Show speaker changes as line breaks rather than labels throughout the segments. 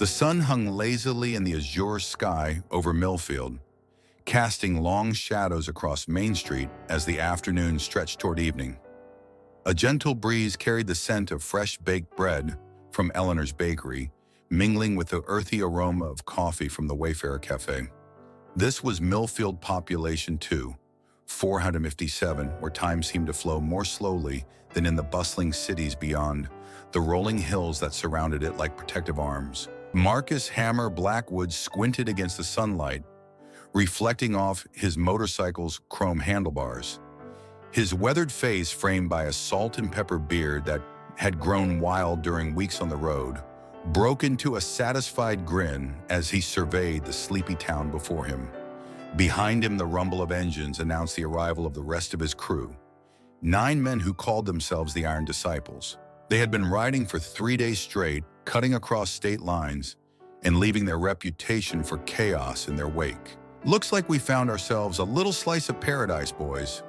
The sun hung lazily in the azure sky over Millfield, casting long shadows across Main Street as the afternoon stretched toward evening. A gentle breeze carried the scent of fresh baked bread from Eleanor's bakery, mingling with the earthy aroma of coffee from the Wayfarer Cafe. This was Millfield Population 2, 457, where time seemed to flow more slowly than in the bustling cities beyond, the rolling hills that surrounded it like protective arms. Marcus Hammer Blackwood squinted against the sunlight, reflecting off his motorcycle's chrome handlebars. His weathered face, framed by a salt and pepper beard that had grown wild during weeks on the road, broke into a satisfied grin as he surveyed the sleepy town before him. Behind him, the rumble of engines announced the arrival of the rest of his crew, 9 men who called themselves the Iron Disciples. They had been riding for 3 days straight, cutting across state lines and leaving their reputation for chaos in their wake. "Looks like we found ourselves a little slice of paradise, boys,"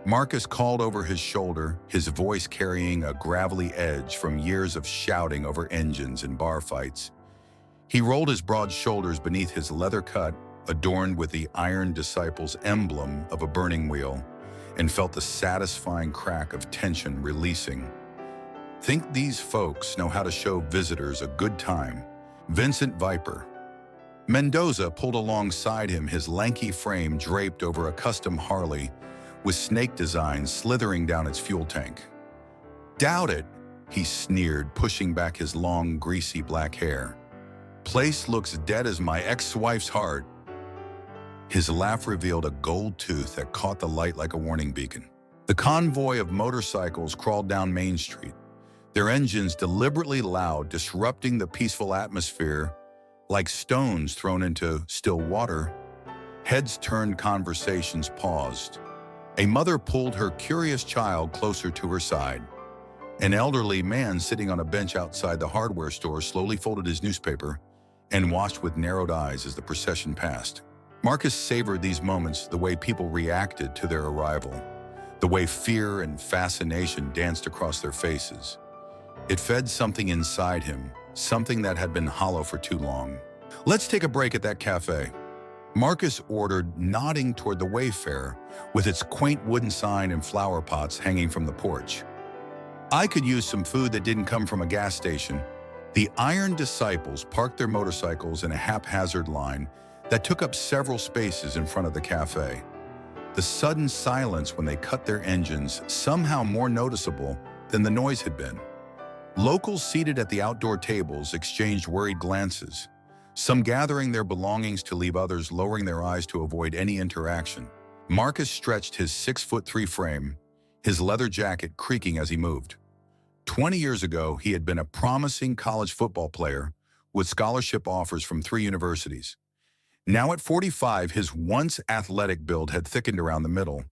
Marcus called over his shoulder, his voice carrying a gravelly edge from years of shouting over engines and bar fights. He rolled his broad shoulders beneath his leather cut, adorned with the Iron Disciples emblem of a burning wheel, and felt the satisfying crack of tension releasing. "Think these folks know how to show visitors a good time." Vincent Viper Mendoza pulled alongside him, his lanky frame draped over a custom Harley with snake designs slithering down its fuel tank. "Doubt it," he sneered, pushing back his long, greasy black hair. "Place looks dead as my ex-wife's heart." His laugh revealed a gold tooth that caught the light like a warning beacon. The convoy of motorcycles crawled down Main Street, their engines deliberately loud, disrupting the peaceful atmosphere like stones thrown into still water. Heads turned, conversations paused. A mother pulled her curious child closer to her side. An elderly man sitting on a bench outside the hardware store slowly folded his newspaper and watched with narrowed eyes as the procession passed. Marcus savored these moments, the way people reacted to their arrival, the way fear and fascination danced across their faces. It fed something inside him, something that had been hollow for too long. "Let's take a break at that cafe," Marcus ordered, nodding toward the Wayfarer with its quaint wooden sign and flower pots hanging from the porch. "I could use some food that didn't come from a gas station." The Iron Disciples parked their motorcycles in a haphazard line that took up several spaces in front of the cafe. The sudden silence when they cut their engines, somehow more noticeable than the noise had been. Locals seated at the outdoor tables exchanged worried glances, some gathering their belongings to leave, others lowering their eyes to avoid any interaction. Marcus stretched his 6'3" frame, his leather jacket creaking as he moved. 20 years ago, he had been a promising college football player with scholarship offers from 3 universities. Now at 45, his once athletic build had thickened around the middle,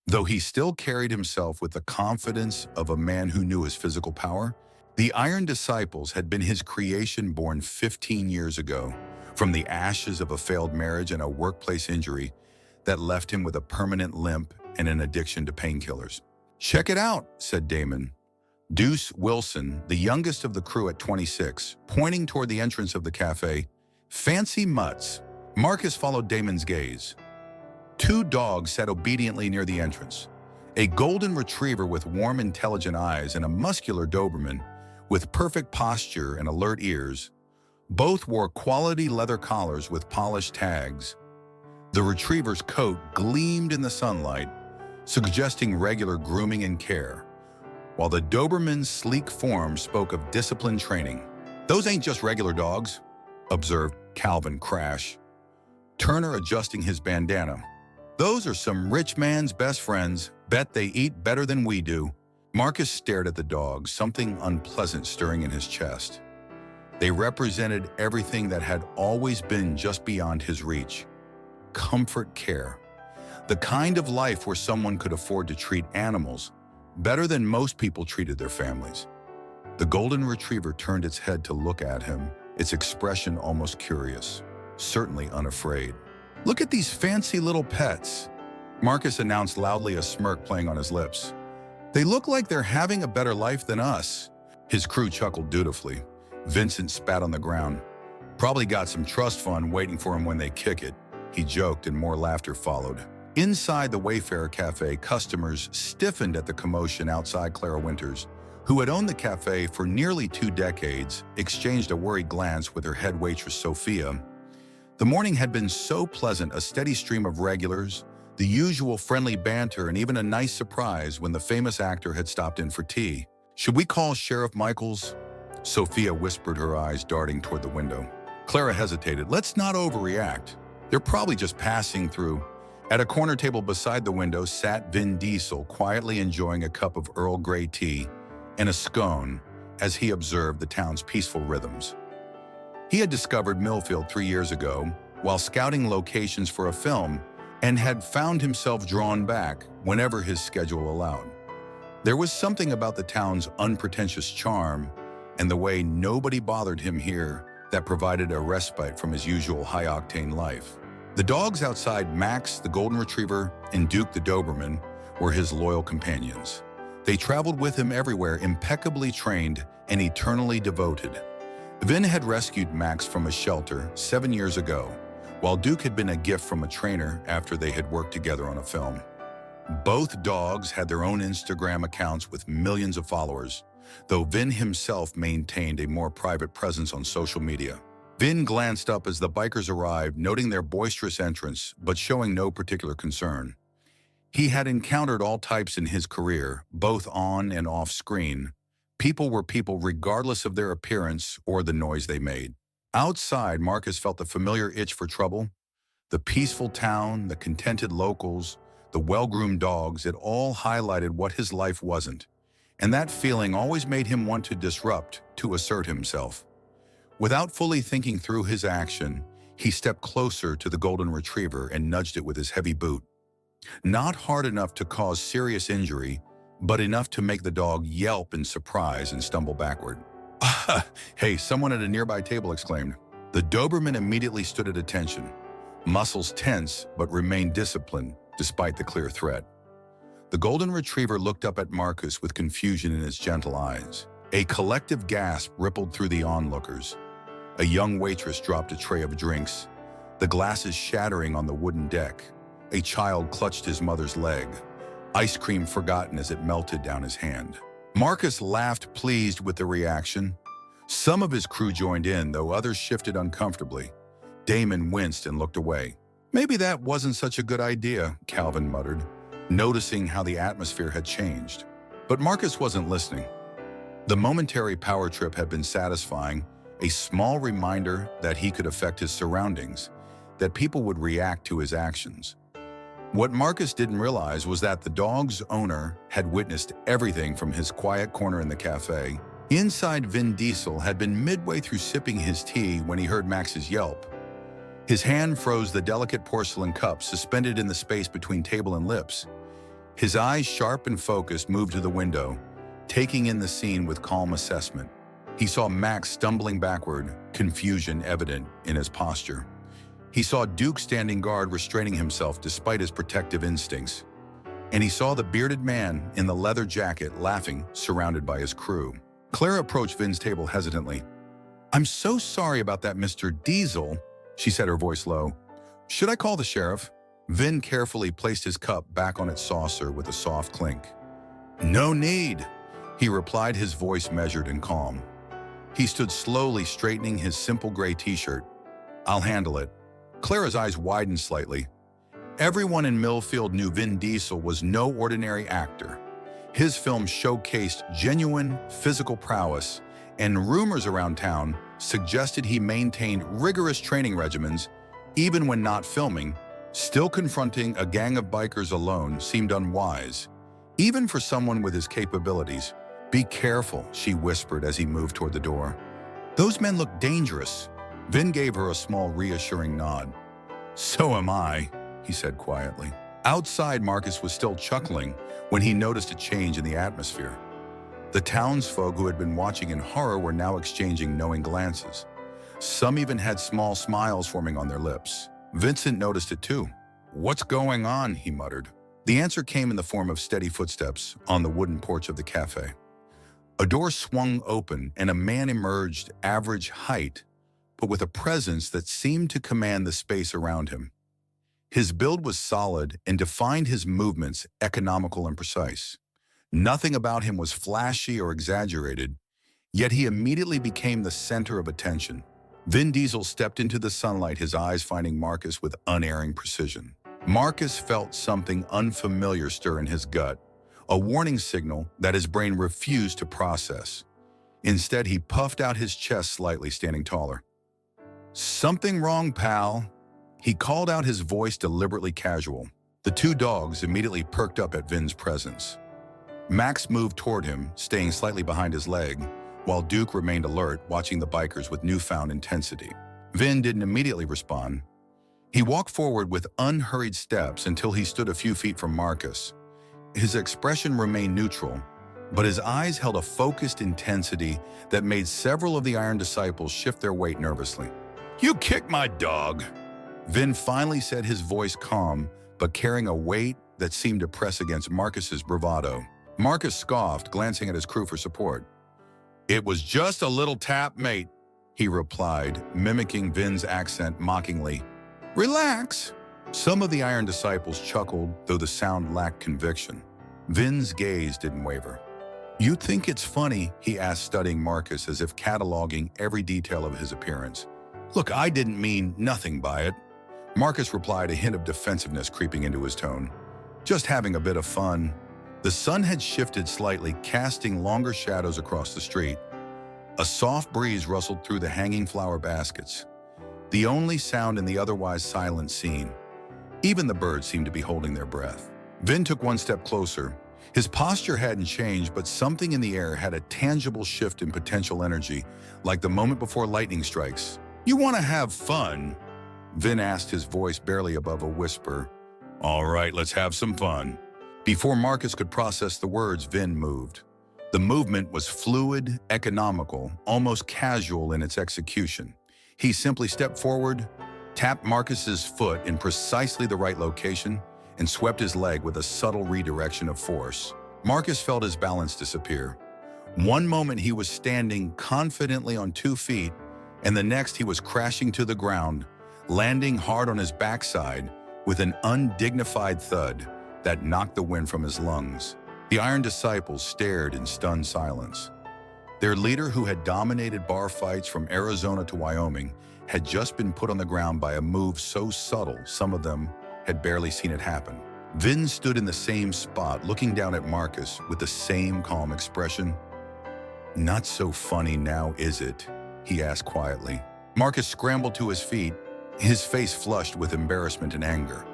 though he still carried himself with the confidence of a man who knew his physical power. The Iron Disciples had been his creation, born 15 years ago, from the ashes of a failed marriage and a workplace injury that left him with a permanent limp and an addiction to painkillers. "Check it out," said Damon. Deuce Wilson, the youngest of the crew at 26, pointing toward the entrance of the cafe. "Fancy mutts." Marcus followed Damon's gaze. 2 dogs sat obediently near the entrance. A golden retriever with warm, intelligent eyes and a muscular Doberman with perfect posture and alert ears. Both wore quality leather collars with polished tags. The retriever's coat gleamed in the sunlight, suggesting regular grooming and care, while the Doberman's sleek form spoke of disciplined training. "Those ain't just regular dogs," observed Calvin Crash, Turner adjusting his bandana. "Those are some rich man's best friends. Bet they eat better than we do." Marcus stared at the dogs, something unpleasant stirring in his chest. They represented everything that had always been just beyond his reach. Comfort care. The kind of life where someone could afford to treat animals better than most people treated their families. The golden retriever turned its head to look at him, its expression almost curious, certainly unafraid. "Look at these fancy little pets," Marcus announced loudly, a smirk playing on his lips. "They look like they're having a better life than us." His crew chuckled dutifully. Vincent spat on the ground. Probably got some trust fund waiting for him when they kick it, he joked, and more laughter followed. Inside the Wayfarer Cafe, customers stiffened at the commotion outside. Clara Winters, who had owned the cafe for nearly 2 decades, exchanged a worried glance with her head waitress, Sophia. The morning had been so pleasant, a steady stream of regulars, the usual friendly banter, and even a nice surprise when the famous actor had stopped in for tea. "Should we call Sheriff Michaels?" Sophia whispered, her eyes darting toward the window. Clara hesitated. "Let's not overreact. They're probably just passing through." At a corner table beside the window sat Vin Diesel, quietly enjoying a cup of Earl Grey tea and a scone as he observed the town's peaceful rhythms. He had discovered Millfield 3 years ago while scouting locations for a film and had found himself drawn back whenever his schedule allowed. There was something about the town's unpretentious charm and the way nobody bothered him here that provided a respite from his usual high-octane life. The dogs outside, Max, the Golden Retriever, and Duke, the Doberman, were his loyal companions. They traveled with him everywhere, impeccably trained and eternally devoted. Vin had rescued Max from a shelter 7 years ago, while Duke had been a gift from a trainer after they had worked together on a film. Both dogs had their own Instagram accounts with millions of followers, though Vin himself maintained a more private presence on social media. Vin glanced up as the bikers arrived, noting their boisterous entrance, but showing no particular concern. He had encountered all types in his career, both on and off screen. People were people regardless of their appearance or the noise they made. Outside, Marcus felt the familiar itch for trouble. The peaceful town, the contented locals, the well-groomed dogs, it all highlighted what his life wasn't. And that feeling always made him want to disrupt, to assert himself. Without fully thinking through his action, he stepped closer to the Golden Retriever and nudged it with his heavy boot. Not hard enough to cause serious injury, but enough to make the dog yelp in surprise and stumble backward. "Ah, hey," someone at a nearby table exclaimed. The Doberman immediately stood at attention, muscles tense but remained disciplined despite the clear threat. The Golden Retriever looked up at Marcus with confusion in its gentle eyes. A collective gasp rippled through the onlookers. A young waitress dropped a tray of drinks, the glasses shattering on the wooden deck. A child clutched his mother's leg, ice cream forgotten as it melted down his hand. Marcus laughed, pleased with the reaction. Some of his crew joined in, though others shifted uncomfortably. Damon winced and looked away. "Maybe that wasn't such a good idea," Calvin muttered, noticing how the atmosphere had changed. But Marcus wasn't listening. The momentary power trip had been satisfying, a small reminder that he could affect his surroundings, that people would react to his actions. What Marcus didn't realize was that the dog's owner had witnessed everything from his quiet corner in the cafe. Inside, Vin Diesel had been midway through sipping his tea when he heard Max's yelp. His hand froze the delicate porcelain cup suspended in the space between table and lips. His eyes, sharp and focused, moved to the window, taking in the scene with calm assessment. He saw Max stumbling backward, confusion evident in his posture. He saw Duke standing guard, restraining himself despite his protective instincts. And he saw the bearded man in the leather jacket laughing, surrounded by his crew. Clara approached Vin's table hesitantly. "I'm so sorry about that, Mr. Diesel," she said, her voice low. "Should I call the sheriff?" Vin carefully placed his cup back on its saucer with a soft clink. "No need," he replied, his voice measured and calm. He stood slowly, straightening his simple gray t-shirt. "I'll handle it." Clara's eyes widened slightly. Everyone in Millfield knew Vin Diesel was no ordinary actor. His film showcased genuine physical prowess, and rumors around town suggested he maintained rigorous training regimens even when not filming. Still, confronting a gang of bikers alone seemed unwise, even for someone with his capabilities. "Be careful," she whispered as he moved toward the door. "Those men look dangerous." Vin gave her a small, reassuring nod. "So am I," he said quietly. Outside, Marcus was still chuckling when he noticed a change in the atmosphere. The townsfolk who had been watching in horror were now exchanging knowing glances. Some even had small smiles forming on their lips. Vincent noticed it too. "What's going on?" he muttered. The answer came in the form of steady footsteps on the wooden porch of the cafe. A door swung open and a man emerged, average height, but with a presence that seemed to command the space around him. His build was solid and defined his movements economical and precise. Nothing about him was flashy or exaggerated, yet he immediately became the center of attention. Vin Diesel stepped into the sunlight, his eyes finding Marcus with unerring precision. Marcus felt something unfamiliar stir in his gut, a warning signal that his brain refused to process. Instead, he puffed out his chest slightly, standing taller. "Something wrong, pal?" He called out, his voice deliberately casual. The two dogs immediately perked up at Vin's presence. Max moved toward him, staying slightly behind his leg, while Duke remained alert, watching the bikers with newfound intensity. Vin didn't immediately respond. He walked forward with unhurried steps until he stood a few feet from Marcus. His expression remained neutral, but his eyes held a focused intensity that made several of the Iron Disciples shift their weight nervously. "You kicked my dog," Vin finally said, his voice calm, but carrying a weight that seemed to press against Marcus's bravado. Marcus scoffed, glancing at his crew for support. "It was just a little tap, mate," he replied, mimicking Vin's accent mockingly. "Relax." Some of the Iron Disciples chuckled, though the sound lacked conviction. Vin's gaze didn't waver. "You think it's funny?" he asked, studying Marcus as if cataloging every detail of his appearance. "Look, I didn't mean nothing by it," Marcus replied, a hint of defensiveness creeping into his tone. "Just having a bit of fun." The sun had shifted slightly, casting longer shadows across the street. A soft breeze rustled through the hanging flower baskets, the only sound in the otherwise silent scene. Even the birds seemed to be holding their breath. Vin took one step closer. His posture hadn't changed, but something in the air had a tangible shift in potential energy, like the moment before lightning strikes. "You want to have fun?" Vin asked, his voice barely above a whisper. "All right, let's have some fun." Before Marcus could process the words, Vin moved. The movement was fluid, economical, almost casual in its execution. He simply stepped forward, tapped Marcus's foot in precisely the right location, and swept his leg with a subtle redirection of force. Marcus felt his balance disappear. One moment he was standing confidently on 2 feet, and the next he was crashing to the ground, landing hard on his backside with an undignified thud that knocked the wind from his lungs. The Iron Disciples stared in stunned silence. Their leader, who had dominated bar fights from Arizona to Wyoming, had just been put on the ground by a move so subtle some of them had barely seen it happen. Vin stood in the same spot, looking down at Marcus with the same calm expression. "Not so funny now, is it?" he asked quietly. Marcus scrambled to his feet, his face flushed with embarrassment and anger.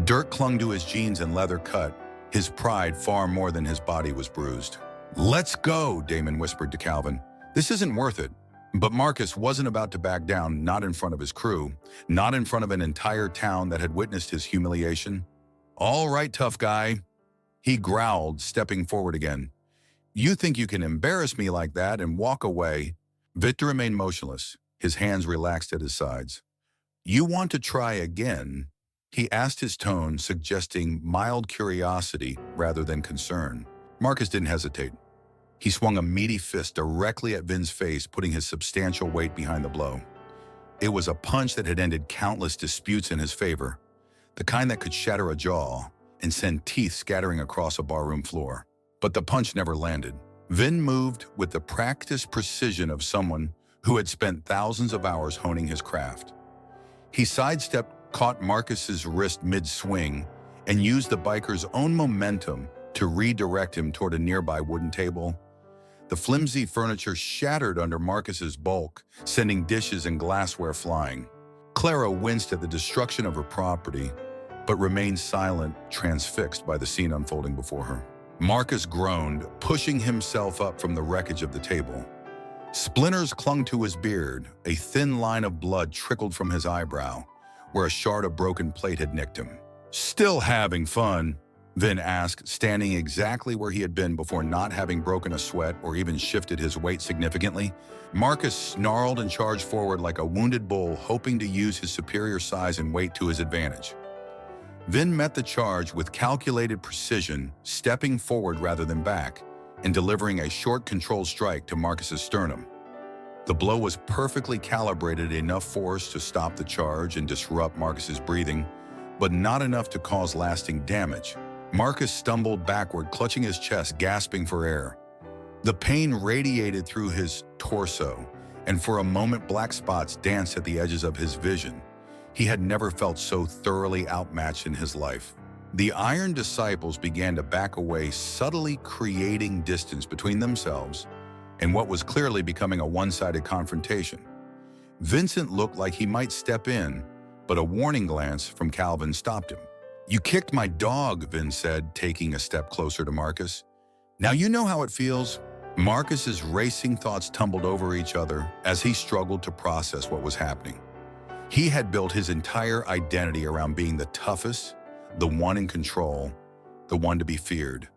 Dirt clung to his jeans and leather cut, his pride far more than his body was bruised. "Let's go," Damon whispered to Calvin. "This isn't worth it." But Marcus wasn't about to back down, not in front of his crew, not in front of an entire town that had witnessed his humiliation. "All right, tough guy," he growled, stepping forward again. "You think you can embarrass me like that and walk away?" Victor remained motionless, his hands relaxed at his sides. "You want to try again?" he asked, his tone suggesting mild curiosity rather than concern. Marcus didn't hesitate. He swung a meaty fist directly at Vin's face, putting his substantial weight behind the blow. It was a punch that had ended countless disputes in his favor, the kind that could shatter a jaw and send teeth scattering across a barroom floor. But the punch never landed. Vin moved with the practiced precision of someone who had spent thousands of hours honing his craft. He sidestepped, caught Marcus's wrist mid-swing, and used the biker's own momentum to redirect him toward a nearby wooden table. The flimsy furniture shattered under Marcus's bulk, sending dishes and glassware flying. Clara winced at the destruction of her property, but remained silent, transfixed by the scene unfolding before her. Marcus groaned, pushing himself up from the wreckage of the table. Splinters clung to his beard, a thin line of blood trickled from his eyebrow, where a shard of broken plate had nicked him. "Still having fun?" Vin asked, standing exactly where he had been before, not having broken a sweat or even shifted his weight significantly. Marcus snarled and charged forward like a wounded bull, hoping to use his superior size and weight to his advantage. Vin met the charge with calculated precision, stepping forward rather than back, and delivering a short, controlled strike to Marcus's sternum. The blow was perfectly calibrated, enough force to stop the charge and disrupt Marcus's breathing, but not enough to cause lasting damage. Marcus stumbled backward, clutching his chest, gasping for air. The pain radiated through his torso, and for a moment black spots danced at the edges of his vision. He had never felt so thoroughly outmatched in his life. The Iron Disciples began to back away, subtly creating distance between themselves and what was clearly becoming a one-sided confrontation. Vincent looked like he might step in, but a warning glance from Calvin stopped him. "You kicked my dog," Vin said, taking a step closer to Marcus. "Now you know how it feels." Marcus's racing thoughts tumbled over each other as he struggled to process what was happening. He had built his entire identity around being the toughest, the one in control, the one to be feared.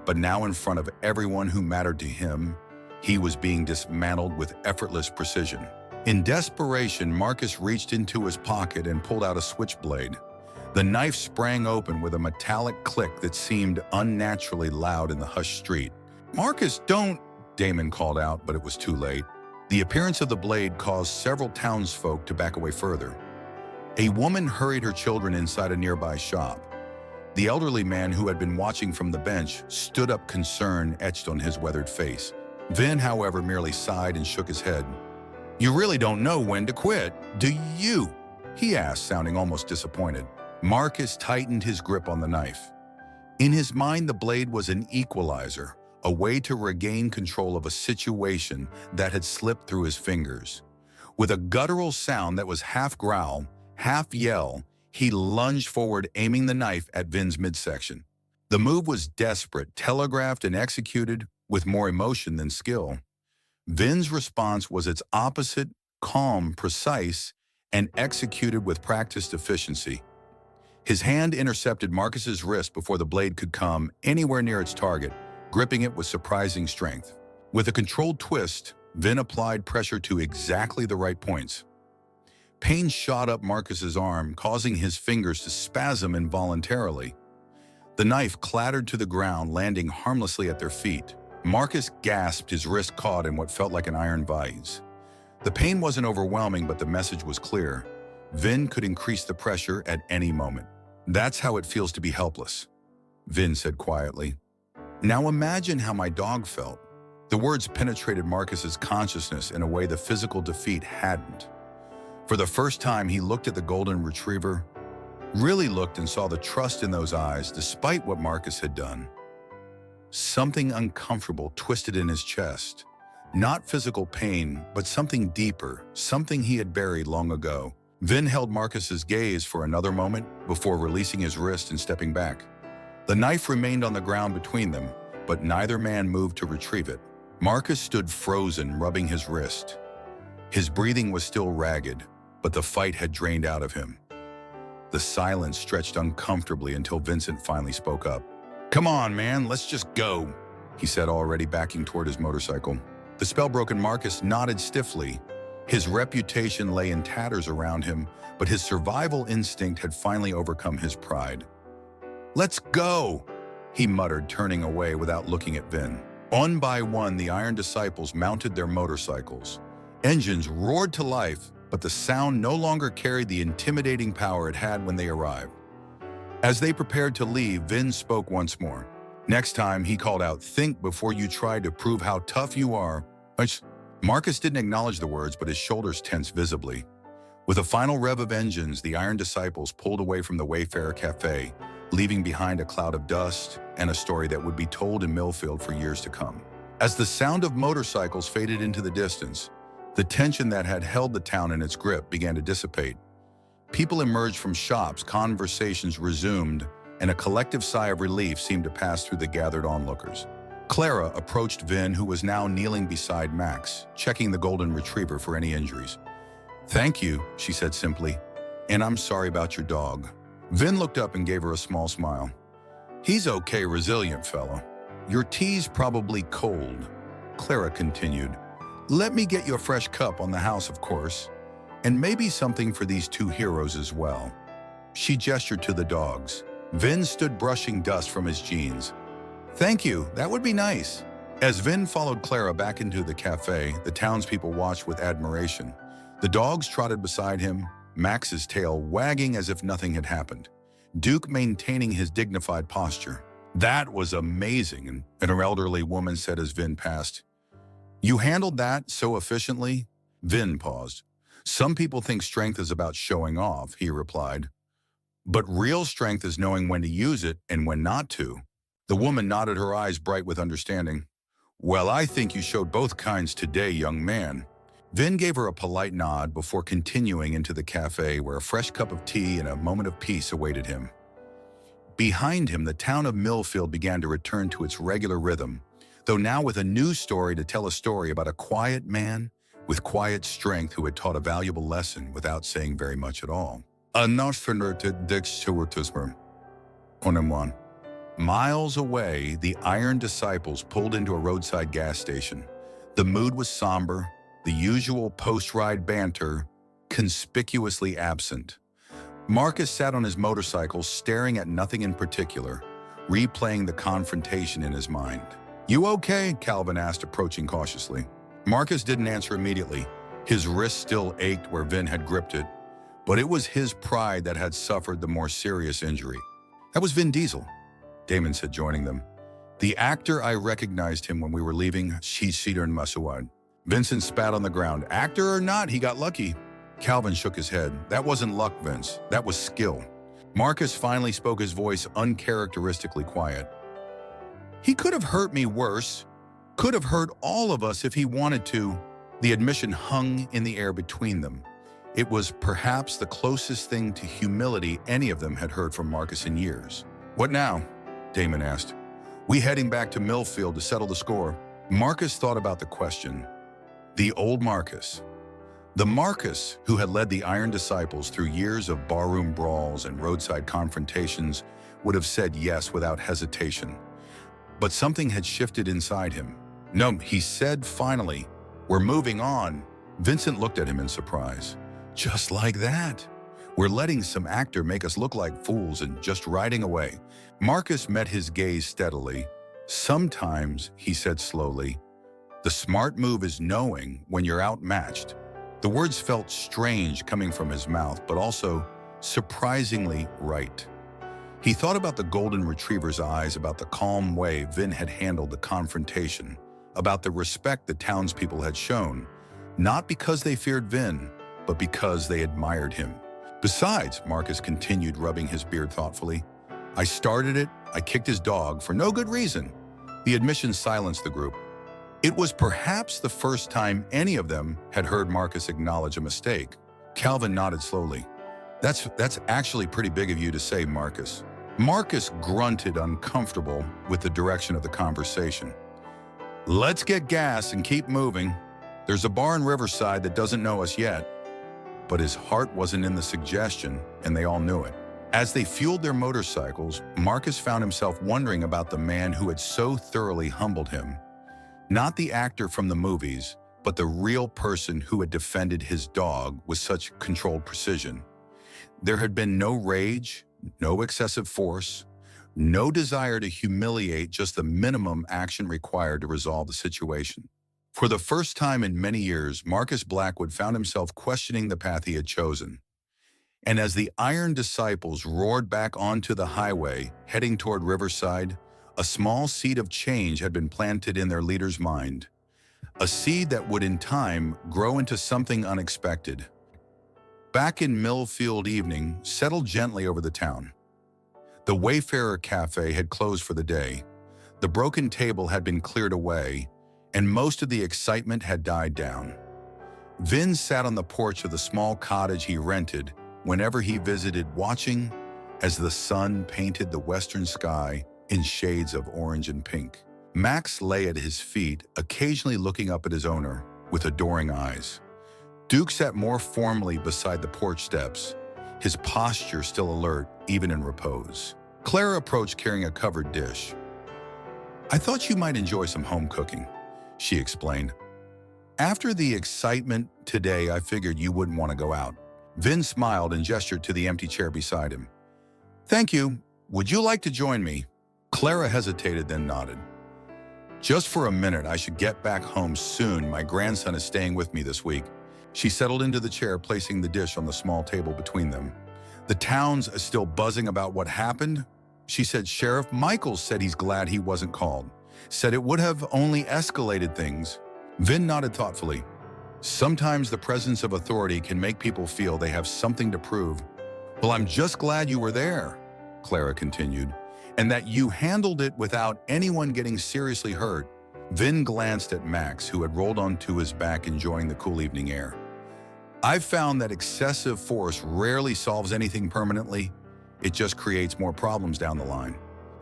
But now, in front of everyone who mattered to him, he was being dismantled with effortless precision. In desperation, Marcus reached into his pocket and pulled out a switchblade. The knife sprang open with a metallic click that seemed unnaturally loud in the hushed street. "Marcus, don't!" Damon called out, but it was too late. The appearance of the blade caused several townsfolk to back away further. A woman hurried her children inside a nearby shop. The elderly man who had been watching from the bench stood up, concern etched on his weathered face. Vin, however, merely sighed and shook his head. "You really don't know when to quit, do you?" he asked, sounding almost disappointed. Marcus tightened his grip on the knife. In his mind, the blade was an equalizer, a way to regain control of a situation that had slipped through his fingers. With a guttural sound that was half growl, half yell, he lunged forward, aiming the knife at Vin's midsection. The move was desperate, telegraphed, and executed with more emotion than skill. Vin's response was its opposite, calm, precise, and executed with practiced efficiency. His hand intercepted Marcus's wrist before the blade could come anywhere near its target, gripping it with surprising strength. With a controlled twist, Vin applied pressure to exactly the right points. Pain shot up Marcus's arm, causing his fingers to spasm involuntarily. The knife clattered to the ground, landing harmlessly at their feet. Marcus gasped, his wrist caught in what felt like an iron vise. The pain wasn't overwhelming, but the message was clear. Vin could increase the pressure at any moment. "That's how it feels to be helpless," Vin said quietly. "Now imagine how my dog felt." The words penetrated Marcus's consciousness in a way the physical defeat hadn't. For the first time, he looked at the golden retriever, really looked, and saw the trust in those eyes, despite what Marcus had done. Something uncomfortable twisted in his chest. Not physical pain, but something deeper, something he had buried long ago. Vin held Marcus's gaze for another moment before releasing his wrist and stepping back. The knife remained on the ground between them, but neither man moved to retrieve it. Marcus stood frozen, rubbing his wrist. His breathing was still ragged, but the fight had drained out of him. The silence stretched uncomfortably until Vincent finally spoke up. "Come on, man, let's just go," he said, already backing toward his motorcycle. The spell-broken Marcus nodded stiffly. His reputation lay in tatters around him, but his survival instinct had finally overcome his pride. "Let's go," he muttered, turning away without looking at Vin. One by one, the Iron Disciples mounted their motorcycles. Engines roared to life, but the sound no longer carried the intimidating power it had when they arrived. As they prepared to leave, Vin spoke once more. Next time, he called out, "Think before you try to prove how tough you are." Marcus didn't acknowledge the words, but his shoulders tensed visibly. With a final rev of engines, the Iron Disciples pulled away from the Wayfarer Cafe, leaving behind a cloud of dust and a story that would be told in Millfield for years to come. As the sound of motorcycles faded into the distance, the tension that had held the town in its grip began to dissipate. People emerged from shops, conversations resumed, and a collective sigh of relief seemed to pass through the gathered onlookers. Clara approached Vin, who was now kneeling beside Max, checking the golden retriever for any injuries. "Thank you," she said simply, "and I'm sorry about your dog." Vin looked up and gave her a small smile. "He's okay, resilient fellow. Your tea's probably cold," Clara continued. "Let me get you a fresh cup on the house, of course, and maybe something for these two heroes as well." She gestured to the dogs. Vin stood brushing dust from his jeans. "Thank you, that would be nice." As Vin followed Clara back into the cafe, the townspeople watched with admiration. The dogs trotted beside him, Max's tail wagging as if nothing had happened, Duke maintaining his dignified posture. "That was amazing," an elderly woman said as Vin passed. "You handled that so efficiently?" Vin paused. "Some people think strength is about showing off," he replied. "But real strength is knowing when to use it and when not to." The woman nodded, her eyes bright with understanding. "Well, I think you showed both kinds today, young man." Vin gave her a polite nod before continuing into the cafe where a fresh cup of tea and a moment of peace awaited him. Behind him, the town of Millfield began to return to its regular rhythm, though now with a new story to tell, a story about a quiet man with quiet strength who had taught a valuable lesson without saying very much at all. Miles away, the Iron Disciples pulled into a roadside gas station. The mood was somber, the usual post-ride banter conspicuously absent. Marcus sat on his motorcycle, staring at nothing in particular, replaying the confrontation in his mind. "You okay?" Calvin asked, approaching cautiously. Marcus didn't answer immediately. His wrist still ached where Vin had gripped it, but it was his pride that had suffered the more serious injury. "That was Vin Diesel," Damon said, joining them. "The actor, I recognized him when we were leaving Shishidern Masuad." Vincent spat on the ground. "Actor or not, he got lucky." Calvin shook his head. "That wasn't luck, Vince. That was skill." Marcus finally spoke, his voice uncharacteristically quiet. "He could have hurt me worse. Could have hurt all of us if he wanted to." The admission hung in the air between them. It was perhaps the closest thing to humility any of them had heard from Marcus in years. "What now?" Damon asked. "We heading back to Millfield to settle the score." Marcus thought about the question. The old Marcus. The Marcus who had led the Iron Disciples through years of barroom brawls and roadside confrontations would have said yes without hesitation. But something had shifted inside him. "No," he said finally, "we're moving on." Vincent looked at him in surprise. "Just like that? We're letting some actor make us look like fools and just riding away." Marcus met his gaze steadily. "Sometimes," he said slowly, "the smart move is knowing when you're outmatched." The words felt strange coming from his mouth, but also surprisingly right. He thought about the golden retriever's eyes, about the calm way Vin had handled the confrontation, about the respect the townspeople had shown, not because they feared Vin, but because they admired him. "Besides," Marcus continued, rubbing his beard thoughtfully, "I started it, I kicked his dog for no good reason." The admission silenced the group. It was perhaps the first time any of them had heard Marcus acknowledge a mistake. Calvin nodded slowly. That's actually pretty big of you to say, Marcus." Marcus grunted, uncomfortable with the direction of the conversation. "Let's get gas and keep moving. There's a bar in Riverside that doesn't know us yet." But his heart wasn't in the suggestion, and they all knew it. As they fueled their motorcycles, Marcus found himself wondering about the man who had so thoroughly humbled him. Not the actor from the movies, but the real person who had defended his dog with such controlled precision. There had been no rage, no excessive force, no desire to humiliate, just the minimum action required to resolve the situation. For the first time in many years, Marcus Blackwood found himself questioning the path he had chosen. And as the Iron Disciples roared back onto the highway, heading toward Riverside, a small seed of change had been planted in their leader's mind. A seed that would in time grow into something unexpected. Back in Millfield, evening settled gently over the town. The Wayfarer Cafe had closed for the day. The broken table had been cleared away, and most of the excitement had died down. Vin sat on the porch of the small cottage he rented whenever he visited, watching as the sun painted the western sky in shades of orange and pink. Max lay at his feet, occasionally looking up at his owner with adoring eyes. Duke sat more formally beside the porch steps, his posture still alert even in repose. Clara approached carrying a covered dish. "I thought you might enjoy some home cooking," she explained. "After the excitement today, I figured you wouldn't want to go out." Vin smiled and gestured to the empty chair beside him. "Thank you. Would you like to join me?" Clara hesitated, then nodded. Just for a minute, I should get back home soon. My grandson is staying with me this week. She settled into the chair, placing the dish on the small table between them. The town's still buzzing about what happened. She said Sheriff Michaels said he's glad he wasn't called. Said it would have only escalated things. Vin nodded thoughtfully. Sometimes the presence of authority can make people feel they have something to prove. Well, I'm just glad you were there, Clara continued, and that you handled it without anyone getting seriously hurt. Vin glanced at Max, who had rolled onto his back enjoying the cool evening air. I've found that excessive force rarely solves anything permanently. It just creates more problems down the line.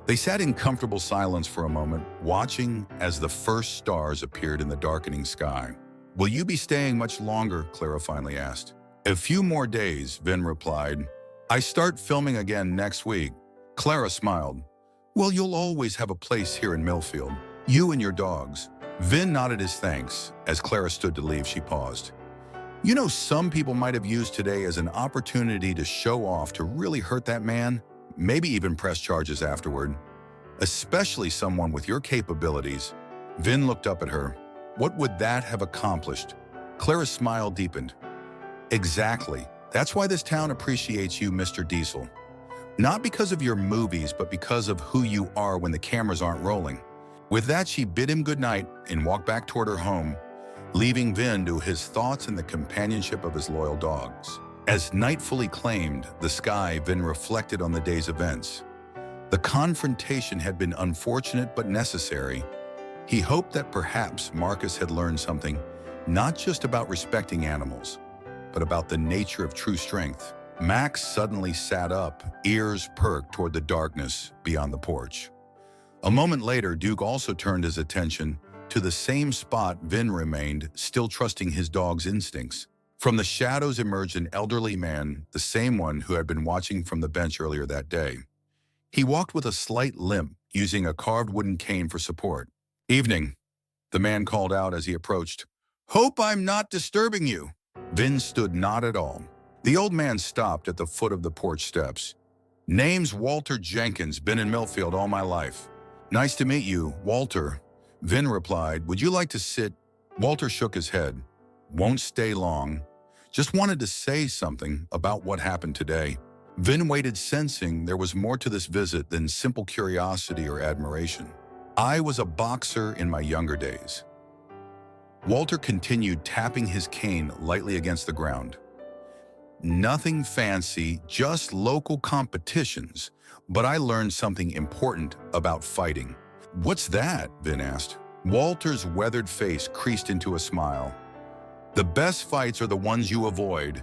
They sat in comfortable silence for a moment, watching as the first stars appeared in the darkening sky. Will you be staying much longer? Clara finally asked. A few more days, Vin replied. I start filming again next week. Clara smiled. Well, you'll always have a place here in Millfield. You and your dogs. Vin nodded his thanks. As Clara stood to leave, she paused. You know, some people might have used today as an opportunity to show off, to really hurt that man, maybe even press charges afterward. Especially someone with your capabilities. Vin looked up at her. What would that have accomplished? Clara's smile deepened. Exactly. That's why this town appreciates you, Mr. Diesel. Not because of your movies, but because of who you are when the cameras aren't rolling. With that, she bid him goodnight and walked back toward her home, leaving Vin to his thoughts and the companionship of his loyal dogs. As night fully claimed the sky, Vin reflected on the day's events. The confrontation had been unfortunate but necessary. He hoped that perhaps Marcus had learned something, not just about respecting animals, but about the nature of true strength. Max suddenly sat up, ears perked toward the darkness beyond the porch. A moment later, Duke also turned his attention to the same spot Vin remained, still trusting his dog's instincts. From the shadows emerged an elderly man, the same one who had been watching from the bench earlier that day. He walked with a slight limp, using a carved wooden cane for support. Evening, the man called out as he approached. Hope I'm not disturbing you. Vin stood not at all. The old man stopped at the foot of the porch steps. Name's Walter Jenkins, been in Millfield all my life. Nice to meet you, Walter. Vin replied, would you like to sit? Walter shook his head. Won't stay long. Just wanted to say something about what happened today. Vin waited, sensing there was more to this visit than simple curiosity or admiration. I was a boxer in my younger days. Walter continued, tapping his cane lightly against the ground. Nothing fancy, just local competitions, but I learned something important about fighting. What's that? Vin asked. Walter's weathered face creased into a smile. The best fights are the ones you avoid,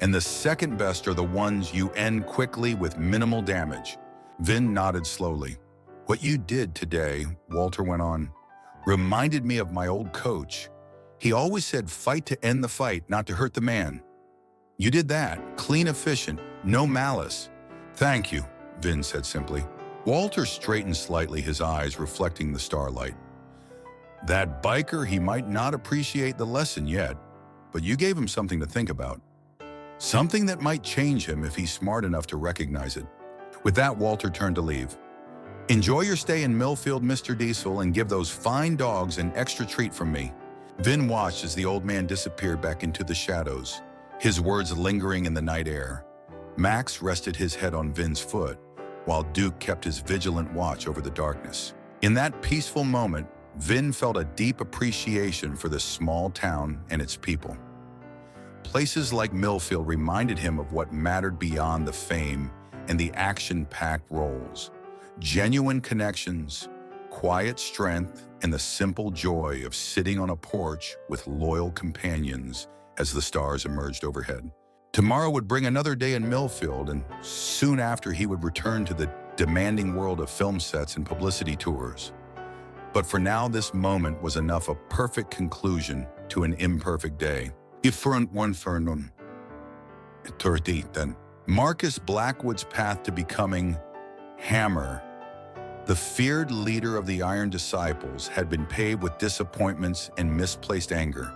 and the second best are the ones you end quickly with minimal damage. Vin nodded slowly. What you did today, Walter went on, reminded me of my old coach. He always said fight to end the fight, not to hurt the man. You did that, clean, efficient, no malice. Thank you, Vin said simply. Walter straightened slightly, his eyes reflecting the starlight. That biker, he might not appreciate the lesson yet, but you gave him something to think about. Something that might change him if he's smart enough to recognize it. With that, Walter turned to leave. Enjoy your stay in Millfield, Mr. Diesel, and give those fine dogs an extra treat from me. Vin watched as the old man disappeared back into the shadows, his words lingering in the night air. Max rested his head on Vin's foot, while Duke kept his vigilant watch over the darkness. In that peaceful moment, Vin felt a deep appreciation for this small town and its people. Places like Millfield reminded him of what mattered beyond the fame and the action-packed roles. Genuine connections, quiet strength, and the simple joy of sitting on a porch with loyal companions as the stars emerged overhead. Tomorrow would bring another day in Millfield, and soon after he would return to the demanding world of film sets and publicity tours. But for now, this moment was enough, a perfect conclusion to an imperfect day. Marcus Blackwood's path to becoming Hammer, the feared leader of the Iron Disciples, had been paved with disappointments and misplaced anger.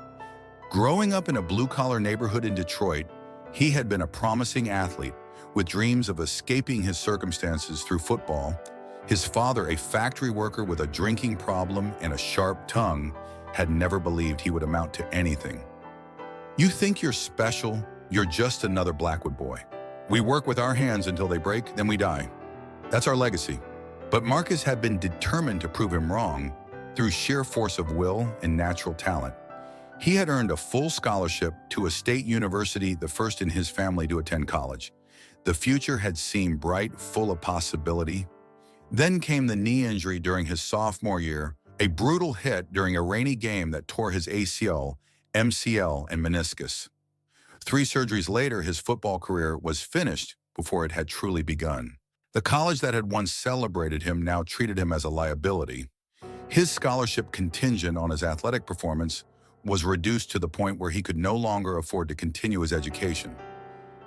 Growing up in a blue-collar neighborhood in Detroit, he had been a promising athlete with dreams of escaping his circumstances through football. His father, a factory worker with a drinking problem and a sharp tongue, had never believed he would amount to anything. "You think you're special? You're just another Blackwood boy. We work with our hands until they break, then we die. That's our legacy." But Marcus had been determined to prove him wrong through sheer force of will and natural talent. He had earned a full scholarship to a state university, the first in his family to attend college. The future had seemed bright, full of possibility. Then came the knee injury during his sophomore year, a brutal hit during a rainy game that tore his ACL, MCL, and meniscus. 3 surgeries later, his football career was finished before it had truly begun. The college that had once celebrated him now treated him as a liability. His scholarship contingent on his athletic performance was reduced to the point where he could no longer afford to continue his education.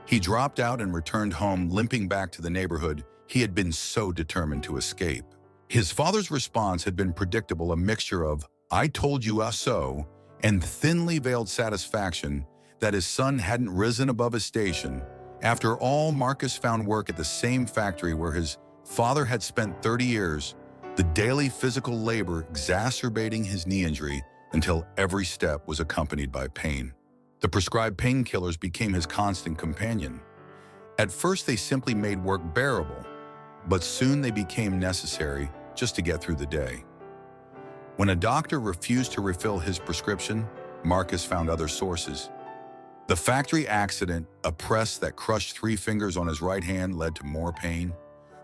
He dropped out and returned home, limping back to the neighborhood he had been so determined to escape. His father's response had been predictable, a mixture of "I told you so" and thinly veiled satisfaction that his son hadn't risen above his station. After all, Marcus found work at the same factory where his father had spent 30 years, the daily physical labor exacerbating his knee injury until every step was accompanied by pain. The prescribed painkillers became his constant companion. At first, they simply made work bearable, but soon they became necessary just to get through the day. When a doctor refused to refill his prescription, Marcus found other sources. The factory accident, a press that crushed 3 fingers on his right hand, led to more pain,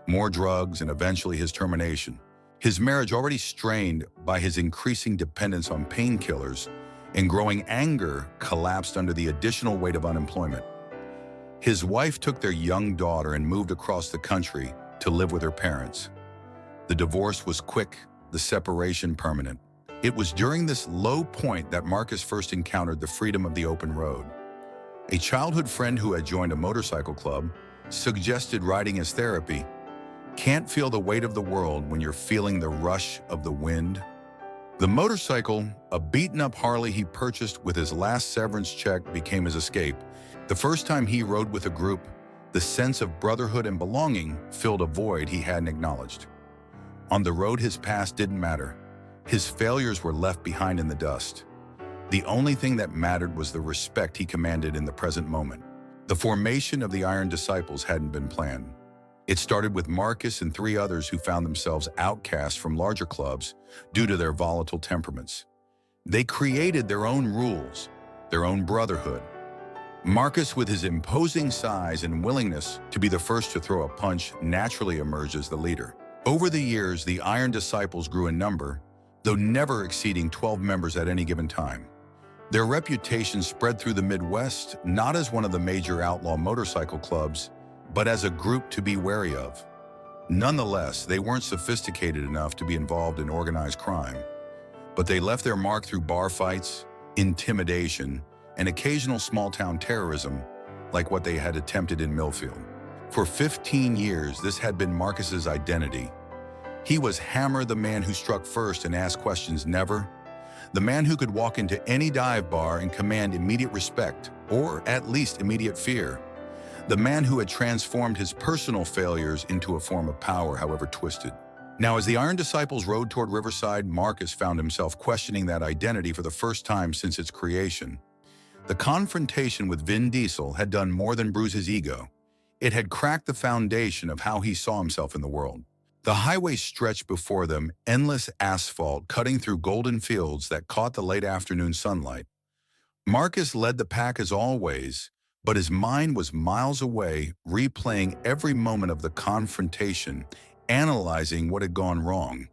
more drugs, and eventually his termination. His marriage, already strained by his increasing dependence on painkillers and growing anger, collapsed under the additional weight of unemployment. His wife took their young daughter and moved across the country to live with her parents. The divorce was quick, the separation permanent. It was during this low point that Marcus first encountered the freedom of the open road. A childhood friend who had joined a motorcycle club suggested riding as therapy. Can't feel the weight of the world when you're feeling the rush of the wind? The motorcycle, a beaten-up Harley he purchased with his last severance check, became his escape. The first time he rode with a group, the sense of brotherhood and belonging filled a void he hadn't acknowledged. On the road, his past didn't matter. His failures were left behind in the dust. The only thing that mattered was the respect he commanded in the present moment. The formation of the Iron Disciples hadn't been planned. It started with Marcus and 3 others who found themselves outcast from larger clubs due to their volatile temperaments. They created their own rules, their own brotherhood. Marcus, with his imposing size and willingness to be the first to throw a punch, naturally emerged as the leader. Over the years, the Iron Disciples grew in number, though never exceeding 12 members at any given time. Their reputation spread through the Midwest, not as one of the major outlaw motorcycle clubs, but as a group to be wary of. Nonetheless, they weren't sophisticated enough to be involved in organized crime, but they left their mark through bar fights, intimidation, and occasional small-town terrorism, like what they had attempted in Millfield. For 15 years, this had been Marcus's identity. He was Hammer, the man who struck first and asked questions never, the man who could walk into any dive bar and command immediate respect, or at least immediate fear. The man who had transformed his personal failures into a form of power, however twisted. Now, as the Iron Disciples rode toward Riverside, Marcus found himself questioning that identity for the first time since its creation. The confrontation with Vin Diesel had done more than bruise his ego. It had cracked the foundation of how he saw himself in the world. The highway stretched before them, endless asphalt cutting through golden fields that caught the late afternoon sunlight. Marcus led the pack as always, but his mind was miles away, replaying every moment of the confrontation, analyzing what had gone wrong.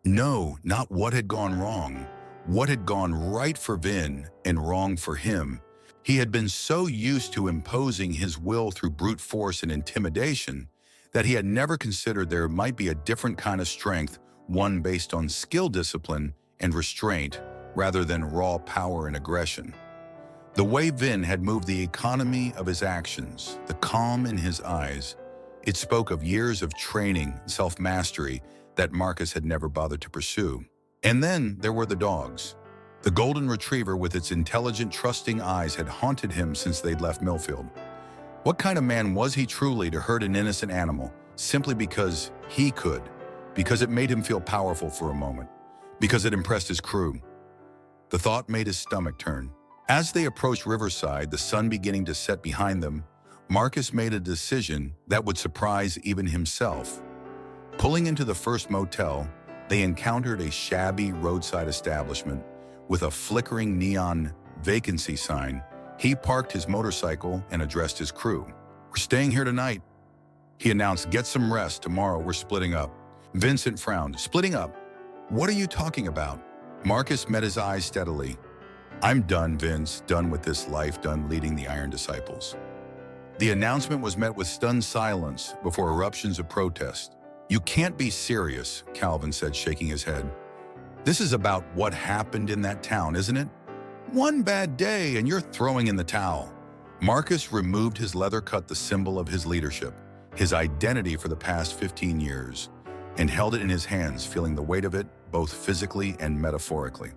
No, not what had gone wrong. What had gone right for Vin and wrong for him. He had been so used to imposing his will through brute force and intimidation that he had never considered there might be a different kind of strength, one based on skill, discipline, and restraint, rather than raw power and aggression. The way Vin had moved the economy of his actions, the calm in his eyes, it spoke of years of training and self-mastery that Marcus had never bothered to pursue. And then there were the dogs. The golden retriever with its intelligent, trusting eyes had haunted him since they'd left Millfield. What kind of man was he truly to hurt an innocent animal simply because he could? because it made him feel powerful for a moment, because it impressed his crew. The thought made his stomach turn. As they approached Riverside, the sun beginning to set behind them, Marcus made a decision that would surprise even himself. Pulling into the first motel, they encountered a shabby roadside establishment with a flickering neon vacancy sign. He parked his motorcycle and addressed his crew. "We're staying here tonight," he announced. "Get some rest. Tomorrow we're splitting up." Vincent frowned. "Splitting up? What are you talking about?" Marcus met his eyes steadily. "I'm done, Vince. Done with this life, done leading the Iron Disciples." The announcement was met with stunned silence before eruptions of protest. "You can't be serious," Calvin said, shaking his head. "This is about what happened in that town, isn't it? One bad day and you're throwing in the towel." Marcus removed his leather cut, the symbol of his leadership, his identity for the past 15 years, and held it in his hands, feeling the weight of it, both physically and metaphorically.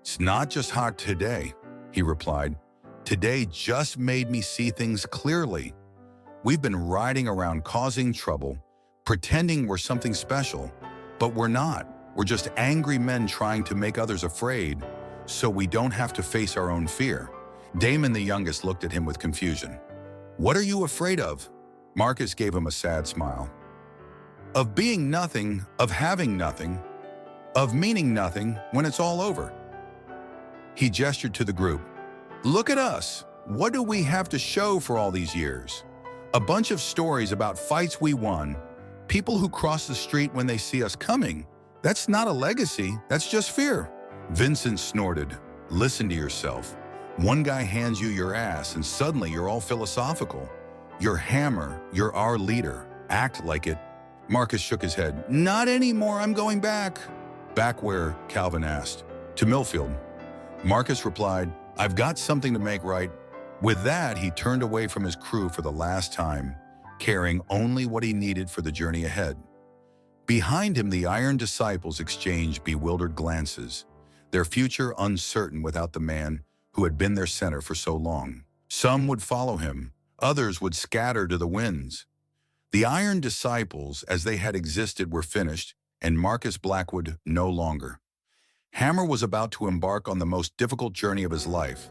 "It's not just hot today," he replied. "Today just made me see things clearly. We've been riding around causing trouble, pretending we're something special, but we're not. We're just angry men trying to make others afraid so we don't have to face our own fear." Damon, the youngest, looked at him with confusion. "What are you afraid of?" Marcus gave him a sad smile. "Of being nothing, of having nothing, of meaning nothing when it's all over." He gestured to the group. "Look at us. What do we have to show for all these years? A bunch of stories about fights we won, people who cross the street when they see us coming. That's not a legacy, that's just fear." Vincent snorted. "Listen to yourself. One guy hands you your ass and suddenly you're all philosophical. You're Hammer, you're our leader. Act like it." Marcus shook his head. "Not anymore, I'm going back." "Back where?" Calvin asked. "To Millfield." Marcus replied, "I've got something to make right." With that, he turned away from his crew for the last time, carrying only what he needed for the journey ahead. Behind him, the Iron Disciples exchanged bewildered glances, their future uncertain without the man who had been their center for so long. Some would follow him, others would scatter to the winds. The Iron Disciples, as they had existed, were finished, and Marcus Blackwood no longer. Hammer was about to embark on the most difficult journey of his life,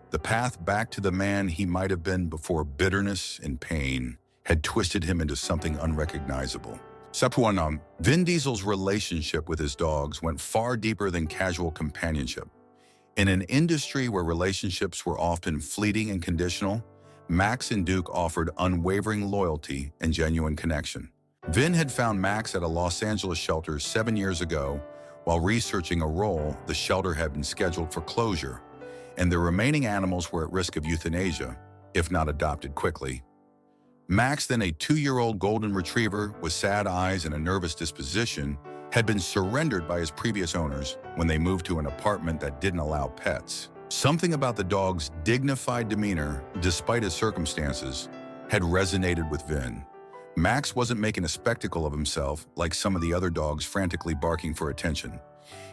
the path back to the man he might have been before bitterness and pain had twisted him into something unrecognizable. Vin Diesel's relationship with his dogs went far deeper than casual companionship. In an industry where relationships were often fleeting and conditional, Max and Duke offered unwavering loyalty and genuine connection. Vin had found Max at a Los Angeles shelter 7 years ago. While researching a role, the shelter had been scheduled for closure, and the remaining animals were at risk of euthanasia, if not adopted quickly. Max, then a 2-year-old golden retriever with sad eyes and a nervous disposition, had been surrendered by his previous owners when they moved to an apartment that didn't allow pets. Something about the dog's dignified demeanor, despite his circumstances, had resonated with Vin. Max wasn't making a spectacle of himself like some of the other dogs frantically barking for attention.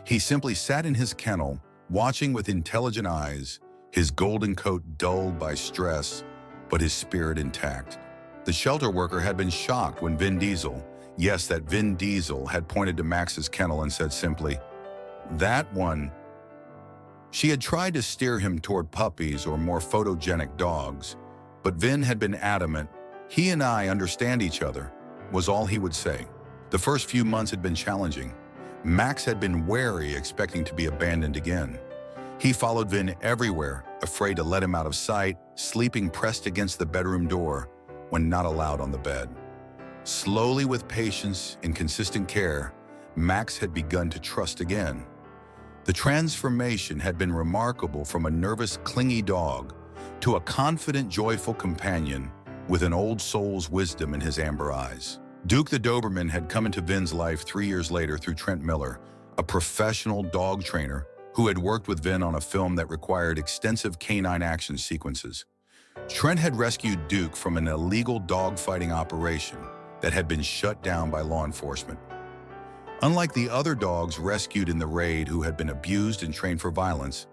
He simply sat in his kennel, watching with intelligent eyes, his golden coat dulled by stress, but his spirit intact. The shelter worker had been shocked when Vin Diesel, yes, that Vin Diesel, had pointed to Max's kennel and said simply, "That one." She had tried to steer him toward puppies or more photogenic dogs, but Vin had been adamant. "He and I understand each other," was all he would say. The first few months had been challenging. Max had been wary, expecting to be abandoned again. He followed Vin everywhere, afraid to let him out of sight, sleeping pressed against the bedroom door when not allowed on the bed. Slowly, with patience and consistent care, Max had begun to trust again. The transformation had been remarkable, from a nervous, clingy dog to a confident, joyful companion with an old soul's wisdom in his amber eyes. Duke the Doberman had come into Vin's life 3 years later through Trent Miller, a professional dog trainer who had worked with Vin on a film that required extensive canine action sequences. Trent had rescued Duke from an illegal dogfighting operation that had been shut down by law enforcement. Unlike the other dogs rescued in the raid who had been abused and trained for violence,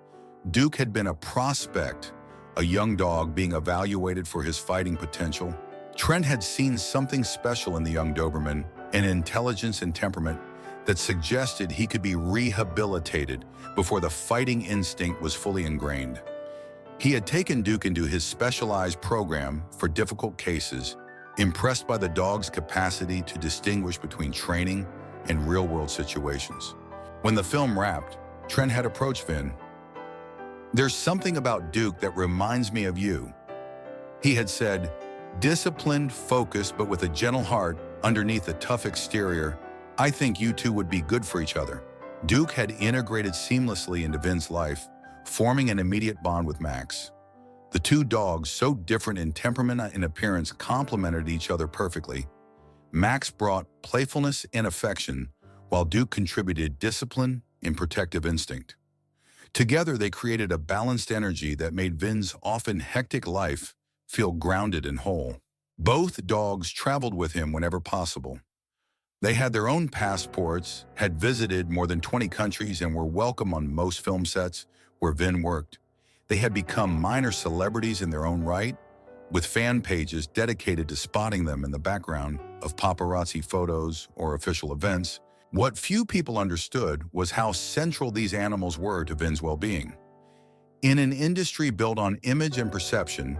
Duke had been a prospect, a young dog being evaluated for his fighting potential. Trent had seen something special in the young Doberman, an intelligence and temperament that suggested he could be rehabilitated before the fighting instinct was fully ingrained. He had taken Duke into his specialized program for difficult cases, impressed by the dog's capacity to distinguish between training and real-world situations. When the film wrapped, Trent had approached Vin. "There's something about Duke that reminds me of you," he had said. "Disciplined, focused, but with a gentle heart underneath a tough exterior. I think you two would be good for each other." Duke had integrated seamlessly into Vin's life, forming an immediate bond with Max. The two dogs, so different in temperament and appearance, complemented each other perfectly. Max brought playfulness and affection, while Duke contributed discipline and protective instinct. Together, they created a balanced energy that made Vin's often hectic life feel grounded and whole. Both dogs traveled with him whenever possible. They had their own passports, had visited more than 20 countries, and were welcome on most film sets where Vin worked. They had become minor celebrities in their own right, with fan pages dedicated to spotting them in the background of paparazzi photos or official events. What few people understood was how central these animals were to Vin's well-being. In an industry built on image and perception,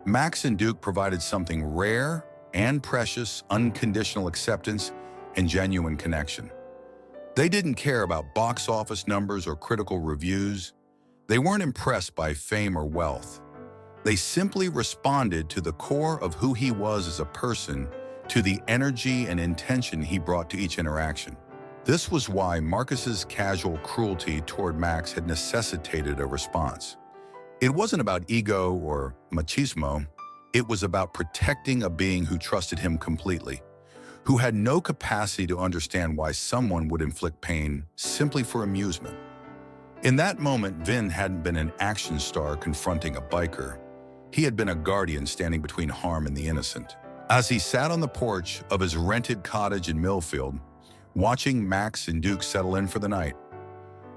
Max and Duke provided something rare and precious: unconditional acceptance and genuine connection. They didn't care about box office numbers or critical reviews. They weren't impressed by fame or wealth. They simply responded to the core of who he was as a person, to the energy and intention he brought to each interaction. This was why Marcus's casual cruelty toward Max had necessitated a response. It wasn't about ego or machismo. It was about protecting a being who trusted him completely, who had no capacity to understand why someone would inflict pain simply for amusement. In that moment, Vin hadn't been an action star confronting a biker. He had been a guardian standing between harm and the innocent. As he sat on the porch of his rented cottage in Millfield, watching Max and Duke settle in for the night,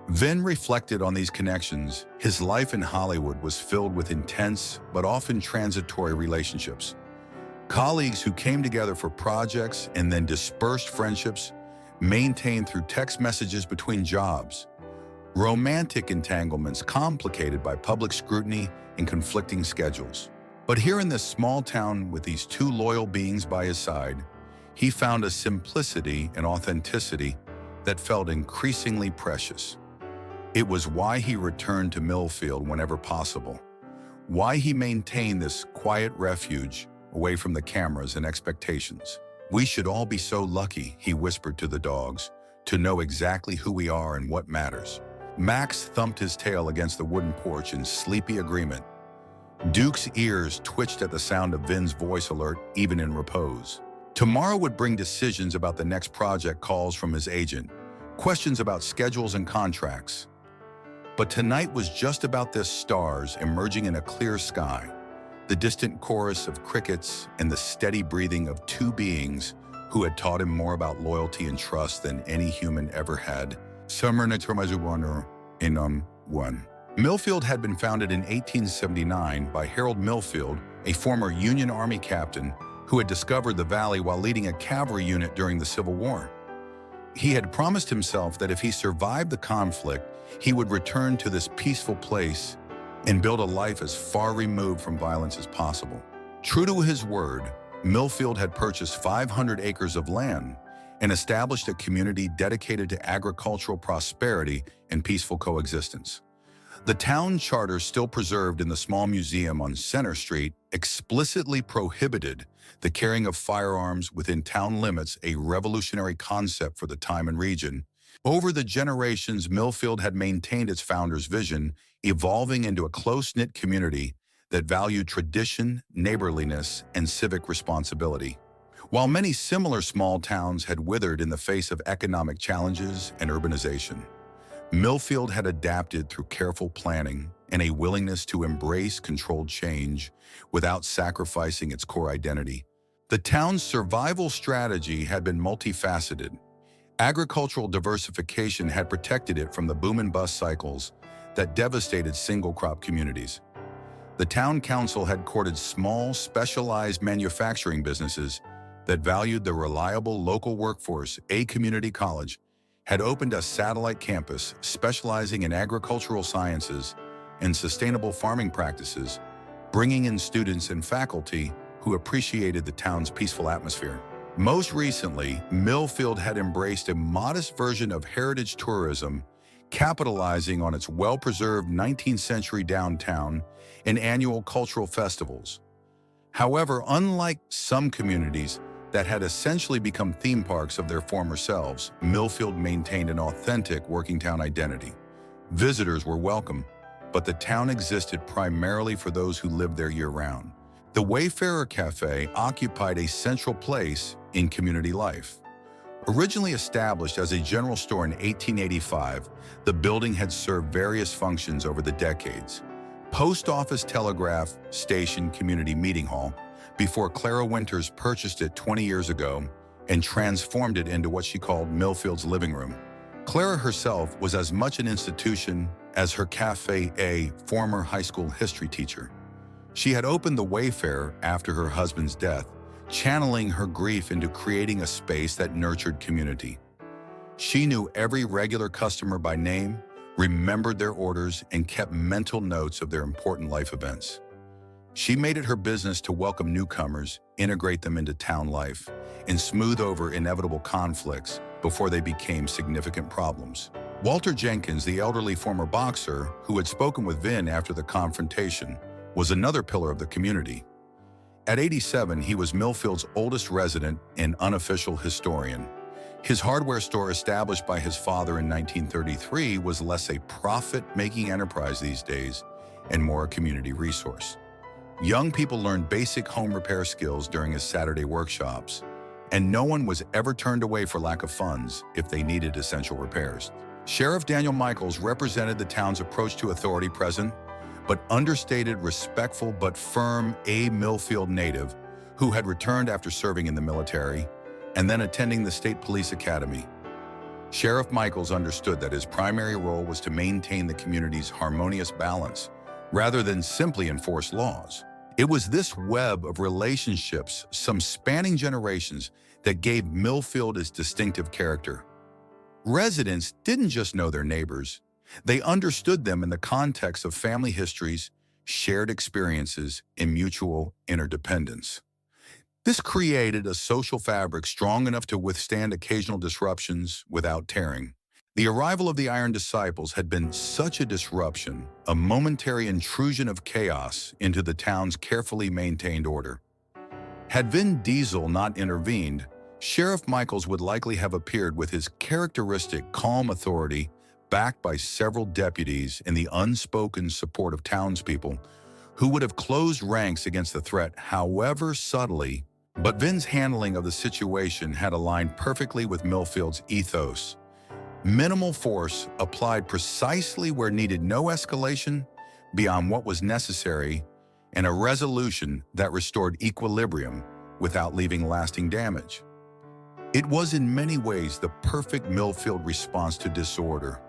Vin reflected on these connections. His life in Hollywood was filled with intense but often transitory relationships. Colleagues who came together for projects and then dispersed, friendships maintained through text messages between jobs. Romantic entanglements complicated by public scrutiny and conflicting schedules. But here in this small town, with these two loyal beings by his side, he found a simplicity and authenticity that felt increasingly precious. It was why he returned to Millfield whenever possible, why he maintained this quiet refuge away from the cameras and expectations. "We should all be so lucky," he whispered to the dogs, "to know exactly who we are and what matters." Max thumped his tail against the wooden porch in sleepy agreement. Duke's ears twitched at the sound of Vin's voice alert, even in repose. Tomorrow would bring decisions about the next project, calls from his agent, questions about schedules and contracts. But tonight was just about the stars emerging in a clear sky, the distant chorus of crickets, and the steady breathing of two beings who had taught him more about loyalty and trust than any human ever had. Millfield had been founded in 1879 by Harold Millfield, a former Union Army captain who had discovered the valley while leading a cavalry unit during the Civil War. He had promised himself that if he survived the conflict, he would return to this peaceful place and build a life as far removed from violence as possible. True to his word, Millfield had purchased 500 acres of land and established a community dedicated to agricultural prosperity and peaceful coexistence. The town charter, still preserved in the small museum on Center Street, explicitly prohibited the carrying of firearms within town limits, a revolutionary concept for the time and region. Over the generations, Millfield had maintained its founder's vision, evolving into a close-knit community that valued tradition, neighborliness, and civic responsibility. While many similar small towns had withered in the face of economic challenges and urbanization, Millfield had adapted through careful planning and a willingness to embrace controlled change without sacrificing its core identity. The town's survival strategy had been multifaceted. Agricultural diversification had protected it from the boom and bust cycles that devastated single-crop communities. The town council had courted small, specialized manufacturing businesses, that valued the reliable local workforce, a community college had opened a satellite campus specializing in agricultural sciences and sustainable farming practices, bringing in students and faculty who appreciated the town's peaceful atmosphere. Most recently, Millfield had embraced a modest version of heritage tourism, capitalizing on its well-preserved 19th century downtown and annual cultural festivals. However, unlike some communities that had essentially become theme parks of their former selves, Millfield maintained an authentic working town identity. Visitors were welcome, but the town existed primarily for those who lived there year-round. The Wayfarer Cafe occupied a central place in community life. Originally established as a general store in 1885, the building had served various functions over the decades. Post Office Telegraph Station Community Meeting Hall, before Clara Winters purchased it 20 years ago and transformed it into what she called Millfield's living room. Clara herself was as much an institution as her cafe, a former high school history teacher. She had opened the Wayfarer after her husband's death, channeling her grief into creating a space that nurtured community. She knew every regular customer by name, remembered their orders, and kept mental notes of their important life events. She made it her business to welcome newcomers, integrate them into town life, and smooth over inevitable conflicts before they became significant problems. Walter Jenkins, the elderly former boxer who had spoken with Vin after the confrontation, was another pillar of the community. At 87, he was Millfield's oldest resident and unofficial historian. His hardware store, established by his father in 1933, was less a profit-making enterprise these days and more a community resource. Young people learned basic home repair skills during his Saturday workshops, and no one was ever turned away for lack of funds if they needed essential repairs. Sheriff Daniel Michaels represented the town's approach to authority, present, but understated, respectful but firm, a Millfield native who had returned after serving in the military and then attending the State Police Academy. Sheriff Michaels understood that his primary role was to maintain the community's harmonious balance rather than simply enforce laws. It was this web of relationships, some spanning generations, that gave Millfield its distinctive character. Residents didn't just know their neighbors, they understood them in the context of family histories, shared experiences, and mutual interdependence. This created a social fabric strong enough to withstand occasional disruptions without tearing. The arrival of the Iron Disciples had been such a disruption, a momentary intrusion of chaos into the town's carefully maintained order. Had Vin Diesel not intervened, Sheriff Michaels would likely have appeared with his characteristic calm authority, backed by several deputies and the unspoken support of townspeople, who would have closed ranks against the threat, however subtly. But Vin's handling of the situation had aligned perfectly with Millfield's ethos. Minimal force applied precisely where needed, no escalation beyond what was necessary, and a resolution that restored equilibrium without leaving lasting damage. It was in many ways the perfect Millfield response to disorder,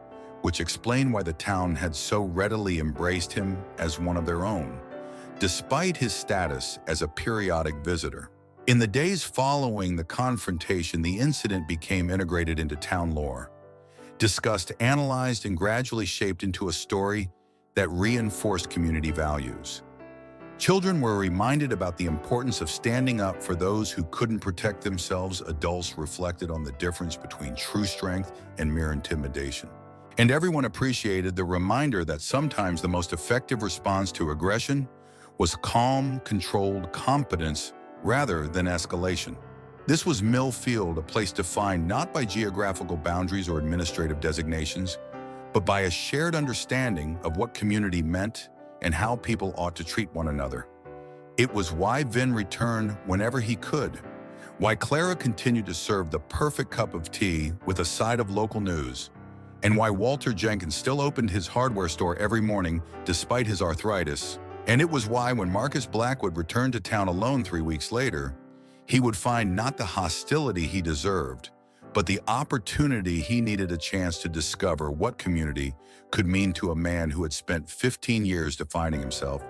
which explained why the town had so readily embraced him as one of their own, despite his status as a periodic visitor. In the days following the confrontation, the incident became integrated into town lore, discussed, analyzed, and gradually shaped into a story that reinforced community values. Children were reminded about the importance of standing up for those who couldn't protect themselves. Adults reflected on the difference between true strength and mere intimidation. And everyone appreciated the reminder that sometimes the most effective response to aggression was calm, controlled competence rather than escalation. This was Millfield, a place defined not by geographical boundaries or administrative designations, but by a shared understanding of what community meant and how people ought to treat one another. It was why Vin returned whenever he could, why Clara continued to serve the perfect cup of tea with a side of local news, and why Walter Jenkins still opened his hardware store every morning despite his arthritis. And it was why when Marcus Blackwood returned to town alone 3 weeks later, he would find not the hostility he deserved, but the opportunity he needed, a chance to discover what community could mean to a man who had spent 15 years defining himself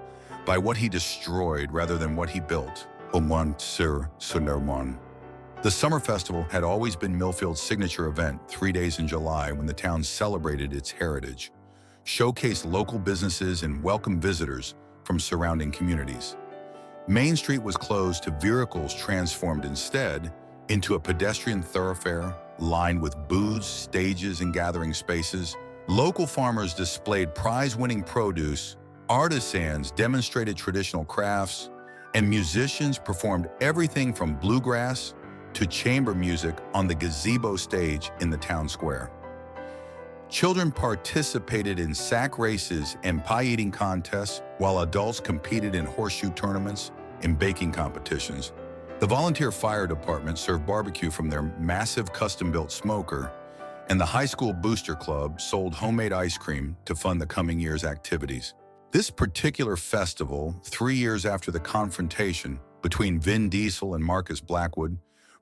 by what he destroyed rather than what he built. Au moins sur son The summer festival had always been Millfield's signature event 3 days in July when the town celebrated its heritage, showcased local businesses and welcomed visitors from surrounding communities. Main Street was closed to vehicles, transformed instead into a pedestrian thoroughfare lined with booths, stages, and gathering spaces. Local farmers displayed prize-winning produce, artisans demonstrated traditional crafts, and musicians performed everything from bluegrass to chamber music on the gazebo stage in the town square. Children participated in sack races and pie-eating contests, while adults competed in horseshoe tournaments and baking competitions. The volunteer fire department served barbecue from their massive custom-built smoker, and the high school booster club sold homemade ice cream to fund the coming year's activities. This particular festival, 3 years after the confrontation between Vin Diesel and Marcus Blackwood,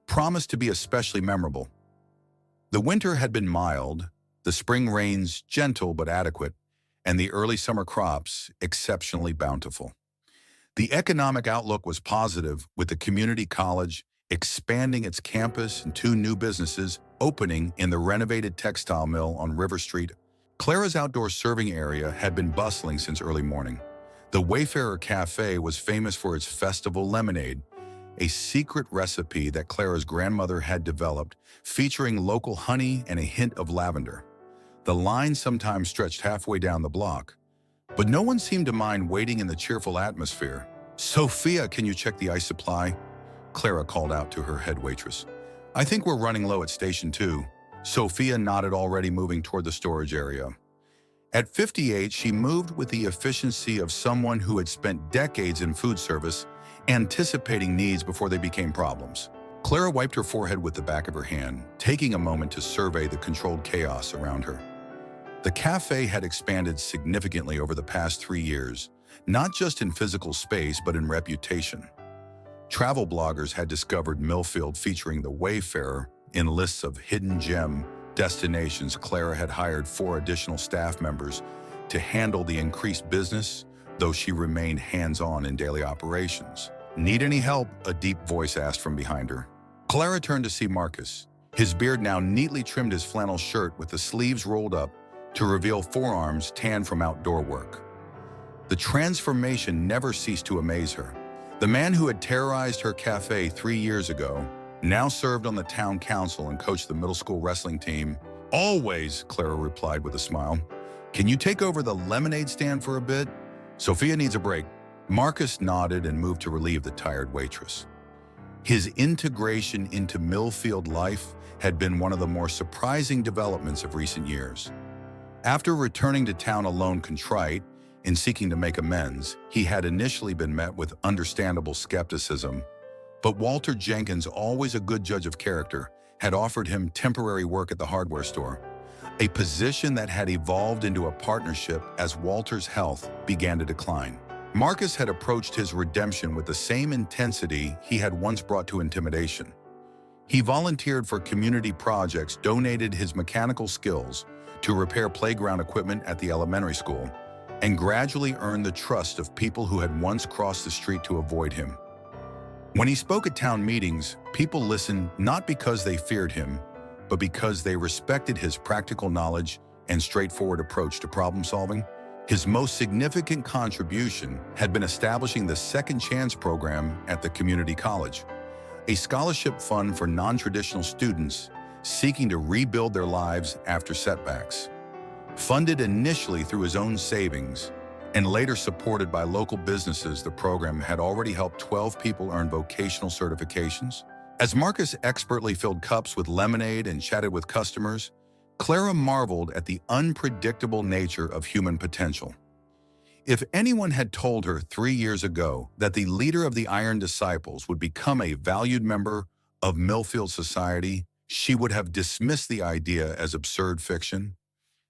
promised to be especially memorable. The winter had been mild, the spring rains gentle but adequate, and the early summer crops exceptionally bountiful. The economic outlook was positive, with the community college expanding its campus and 2 new businesses opening in the renovated textile mill on River Street. Clara's outdoor serving area had been bustling since early morning. The Wayfarer Cafe was famous for its festival lemonade, a secret recipe that Clara's grandmother had developed, featuring local honey and a hint of lavender. The line sometimes stretched halfway down the block, but no one seemed to mind waiting in the cheerful atmosphere. "Sophia, can you check the ice supply?" Clara called out to her head waitress. "I think we're running low at Station 2. Sophia nodded, already moving toward the storage area. At 58, she moved with the efficiency of someone who had spent decades in food service, anticipating needs before they became problems. Clara wiped her forehead with the back of her hand, taking a moment to survey the controlled chaos around her. The cafe had expanded significantly over the past 3 years, not just in physical space but in reputation. Travel bloggers had discovered Millfield featuring the Wayfarer in lists of hidden gem destinations. Clara had hired 4 additional staff members to handle the increased business, though she remained hands-on in daily operations. "Need any help?" a deep voice asked from behind her. Clara turned to see Marcus. His beard now neatly trimmed his flannel shirt with the sleeves rolled up to reveal forearms tanned from outdoor work. The transformation never ceased to amaze her. The man who had terrorized her cafe 3 years ago now served on the town council and coached the middle school wrestling team. "Always," Clara replied with a smile. "Can you take over the lemonade stand for a bit? Sophia needs a break." Marcus nodded and moved to relieve the tired waitress. His integration into Millfield life had been one of the more surprising developments of recent years. After returning to town alone, contrite and seeking to make amends, he had initially been met with understandable skepticism. But Walter Jenkins, always a good judge of character, had offered him temporary work at the hardware store, a position that had evolved into a partnership as Walter's health began to decline. Marcus had approached his redemption with the same intensity he had once brought to intimidation. He volunteered for community projects, donated his mechanical skills to repair playground equipment at the elementary school, and gradually earned the trust of people who had once crossed the street to avoid him. When he spoke at town meetings, people listened not because they feared him, but because they respected his practical knowledge and straightforward approach to problem solving. His most significant contribution had been establishing the Second Chance program at the community college, a scholarship fund for non-traditional students seeking to rebuild their lives after setbacks. Funded initially through his own savings and later supported by local businesses, the program had already helped 12 people earn vocational certifications. As Marcus expertly filled cups with lemonade and chatted with customers, Clara marveled at the unpredictable nature of human potential. If anyone had told her 3 years ago that the leader of the Iron Disciples would become a valued member of Millfield society, she would have dismissed the idea as absurd fiction.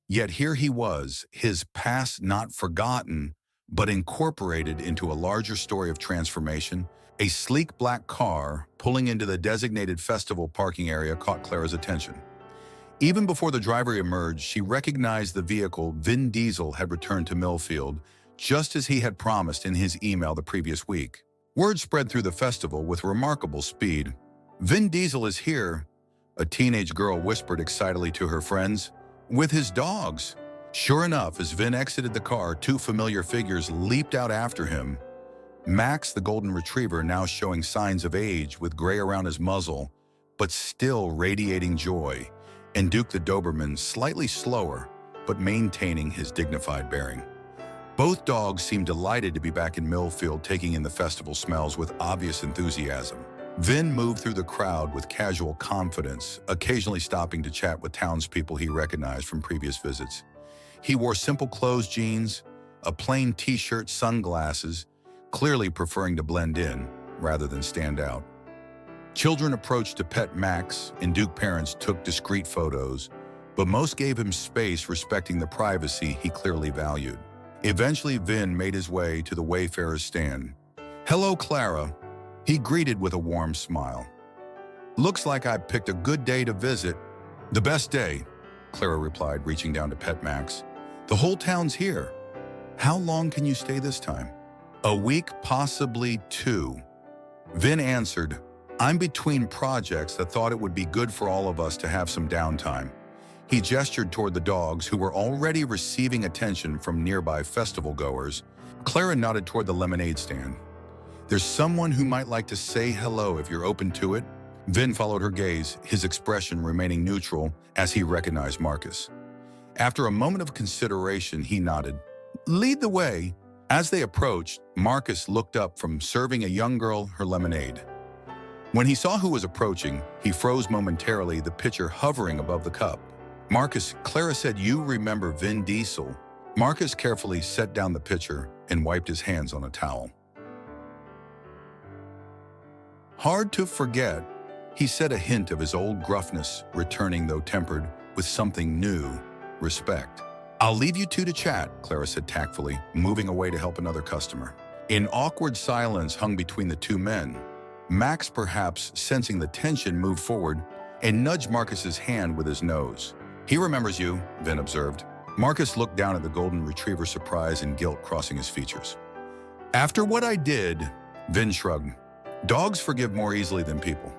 Yet here he was, his past not forgotten, but incorporated into a larger story of transformation. A sleek black car pulling into the designated festival parking area caught Clara's attention. Even before the driver emerged, she recognized the vehicle. Vin Diesel had returned to Millfield, just as he had promised in his email the previous week. Word spread through the festival with remarkable speed. Vin Diesel is here, a teenage girl whispered excitedly to her friends, with his dogs. Sure enough, as Vin exited the car, two familiar figures leaped out after him. Max, the golden retriever, now showing signs of age with gray around his muzzle, but still radiating joy, and Duke the Doberman, slightly slower, but maintaining his dignified bearing. Both dogs seemed delighted to be back in Millfield, taking in the festival smells with obvious enthusiasm. Vin moved through the crowd with casual confidence, occasionally stopping to chat with townspeople he recognized from previous visits. He wore simple clothes, jeans, a plain t-shirt, sunglasses, clearly preferring to blend in rather than stand out. Children approached to pet Max, and Duke parents took discreet photos, but most gave him space, respecting the privacy he clearly valued. Eventually, Vin made his way to the wayfarer's stand. "Hello, Clara," he greeted with a warm smile. "Looks like I picked a good day to visit." "The best day," Clara replied, reaching down to pet Max. "The whole town's here. How long can you stay this time?" "A week, possibly 2. Vin answered, "I'm between projects that thought it would be good for all of us to have some downtime." He gestured toward the dogs, who were already receiving attention from nearby festival goers. Clara nodded toward the lemonade stand. "There's someone who might like to say hello if you're open to it." Vin followed her gaze, his expression remaining neutral as he recognized Marcus. After a moment of consideration, he nodded. "Lead the way." As they approached, Marcus looked up from serving a young girl her lemonade. When he saw who was approaching, he froze momentarily, the pitcher hovering above the cup. "Marcus, Clara said you remember Vin Diesel." Marcus carefully set down the pitcher and wiped his hands on a towel. "Hard to forget," he said, a hint of his old gruffness returning, though tempered with something new, respect. "I'll leave you two to chat," Clara said tactfully, moving away to help another customer. An awkward silence hung between the two men. Max, perhaps sensing the tension, moved forward and nudged Marcus's hand with his nose. "He remembers you," Vin observed. Marcus looked down at the golden retriever, surprise and guilt crossing his features. "After what I did," Vin shrugged. "Dogs forgive more easily than people.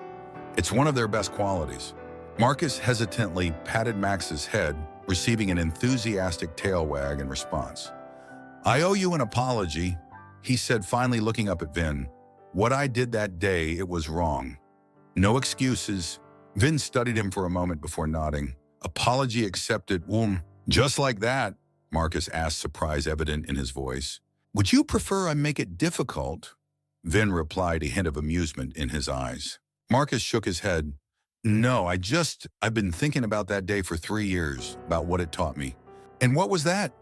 It's one of their best qualities." Marcus hesitantly patted Max's head, receiving an enthusiastic tail wag in response. "I owe you an apology," he said, finally looking up at Vin. "What I did that day, it was wrong." "No excuses." Vin studied him for a moment before nodding. "Apology accepted." Just like that?" Marcus asked, surprise evident in his voice. "Would you prefer I make it difficult?" Vin replied, a hint of amusement in his eyes. Marcus shook his head. "No, I've been thinking about that day for 3 years, about what it taught me." "And what was that?"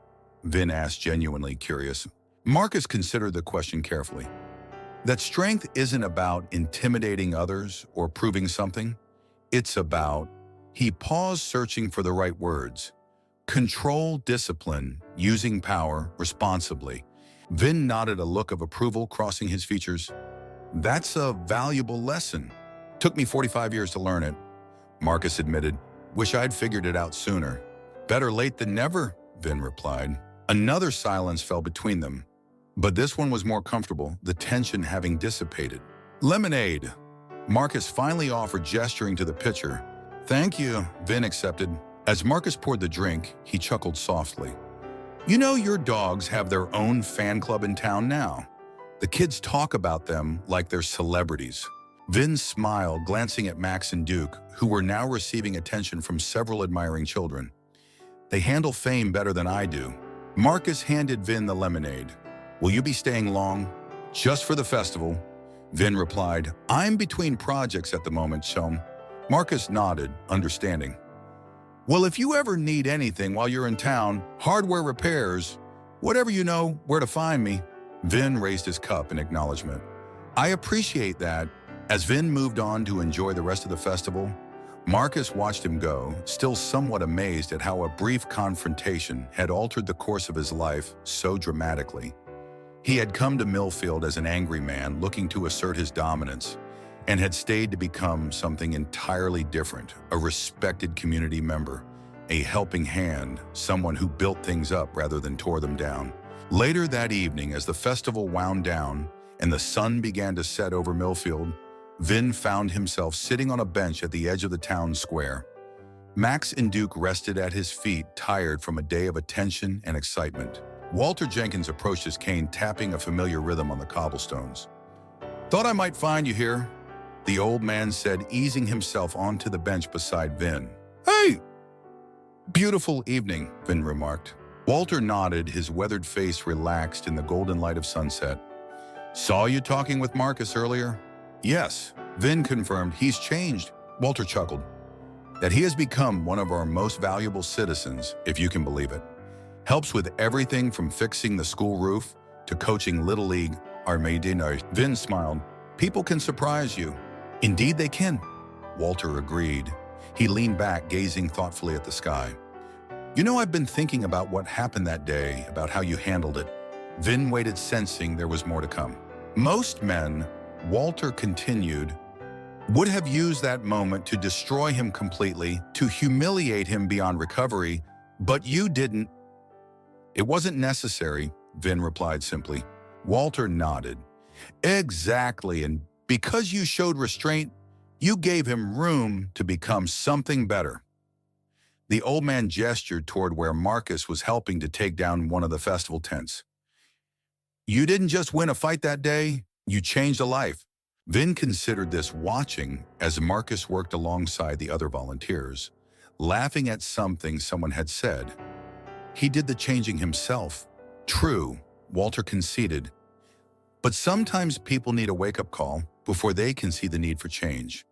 Vin asked, genuinely curious. Marcus considered the question carefully. "That strength isn't about intimidating others or proving something. It's about," he paused, searching for the right words, "control, discipline, using power responsibly." Vin nodded, a look of approval crossing his features. "That's a valuable lesson. Took me 45 years to learn it," Marcus admitted. "Wish I'd figured it out sooner." "Better late than never," Vin replied. Another silence fell between them, but this one was more comfortable, the tension having dissipated. "Lemonade," Marcus finally offered, gesturing to the pitcher. "Thank you," Vin accepted. As Marcus poured the drink, he chuckled softly. "You know, your dogs have their own fan club in town now. The kids talk about them like they're celebrities." Vin smiled, glancing at Max and Duke, who were now receiving attention from several admiring children. "They handle fame better than I do." Marcus handed Vin the lemonade. "Will you be staying long?" "Just for the festival," Vin replied. "I'm between projects at the moment, so." Marcus nodded, understanding. "Well, if you ever need anything while you're in town, hardware repairs, whatever, you know where to find me." Vin raised his cup in acknowledgement. "I appreciate that." As Vin moved on to enjoy the rest of the festival, Marcus watched him go, still somewhat amazed at how a brief confrontation had altered the course of his life so dramatically. He had come to Millfield as an angry man looking to assert his dominance, and had stayed to become something entirely different, a respected community member, a helping hand, someone who built things up rather than tore them down. Later that evening, as the festival wound down and the sun began to set over Millfield, Vin found himself sitting on a bench at the edge of the town square. Max and Duke rested at his feet, tired from a day of attention and excitement. Walter Jenkins approached his cane, tapping a familiar rhythm on the cobblestones. "Thought I might find you here," the old man said, easing himself onto the bench beside Vin. "Hey!" "Beautiful evening," Vin remarked. Walter nodded, his weathered face relaxed in the golden light of sunset. "Saw you talking with Marcus earlier?" "Yes," Vin confirmed. "He's changed." Walter chuckled. "That he has become one of our most valuable citizens, if you can believe it. Helps with everything from fixing the school roof to coaching Little League Armadillo." Vin smiled. "People can surprise you." "Indeed they can," Walter agreed. He leaned back, gazing thoughtfully at the sky. "You know, I've been thinking about what happened that day, about how you handled it." Vin waited, sensing there was more to come. "Most men," Walter continued, "would have used that moment to destroy him completely, to humiliate him beyond recovery, but you didn't." "It wasn't necessary," Vin replied simply. Walter nodded. "Exactly, and because you showed restraint, you gave him room to become something better." The old man gestured toward where Marcus was helping to take down one of the festival tents. "You didn't just win a fight that day, you changed a life." Vin considered this, watching as Marcus worked alongside the other volunteers, laughing at something someone had said. He did the changing himself. "True," Walter conceded. "But sometimes people need a wake-up call before they can see the need for change.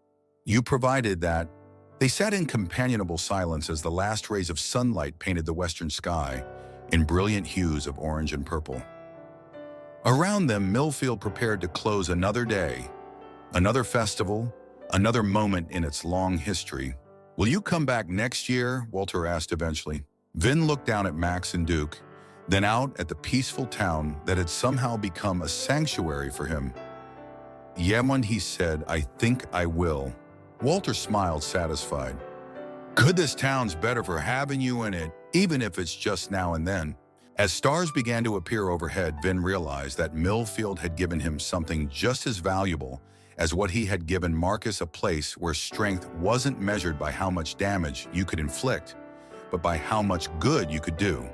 You provided that." They sat in companionable silence as the last rays of sunlight painted the western sky in brilliant hues of orange and purple. Around them, Millfield prepared to close another day, another festival, another moment in its long history. "Will you come back next year?" Walter asked eventually. Vin looked down at Max and Duke, then out at the peaceful town that had somehow become a sanctuary for him. "Yeah, man," he said, "I think I will." Walter smiled, satisfied. "Good, this town's better for having you in it, even if it's just now and then." As stars began to appear overhead, Vin realized that Millfield had given him something just as valuable as what he had given Marcus, a place where strength wasn't measured by how much damage you could inflict, but by how much good you could do.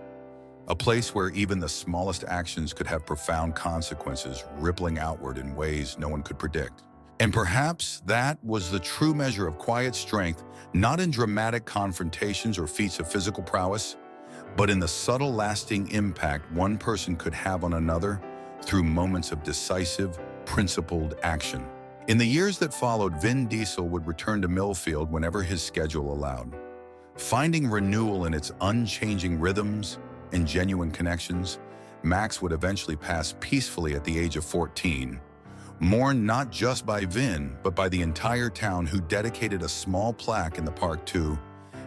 A place where even the smallest actions could have profound consequences, rippling outward in ways no one could predict. And perhaps that was the true measure of quiet strength, not in dramatic confrontations or feats of physical prowess, but in the subtle, lasting impact one person could have on another through moments of decisive, principled action. In the years that followed, Vin Diesel would return to Millfield whenever his schedule allowed. Finding renewal in its unchanging rhythms and genuine connections, Max would eventually pass peacefully at the age of 14, mourned not just by Vin, but by the entire town, who dedicated a small plaque in the park to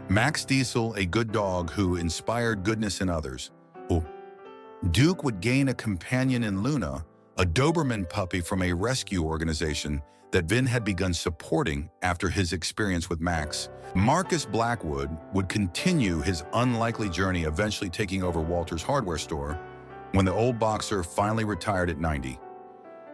Max Diesel, a good dog who inspired goodness in others. Duke would gain a companion in Luna, a Doberman puppy from a rescue organization that Vin had begun supporting after his experience with Max. Marcus Blackwood would continue his unlikely journey, eventually taking over Walter's hardware store when the old boxer finally retired at 90.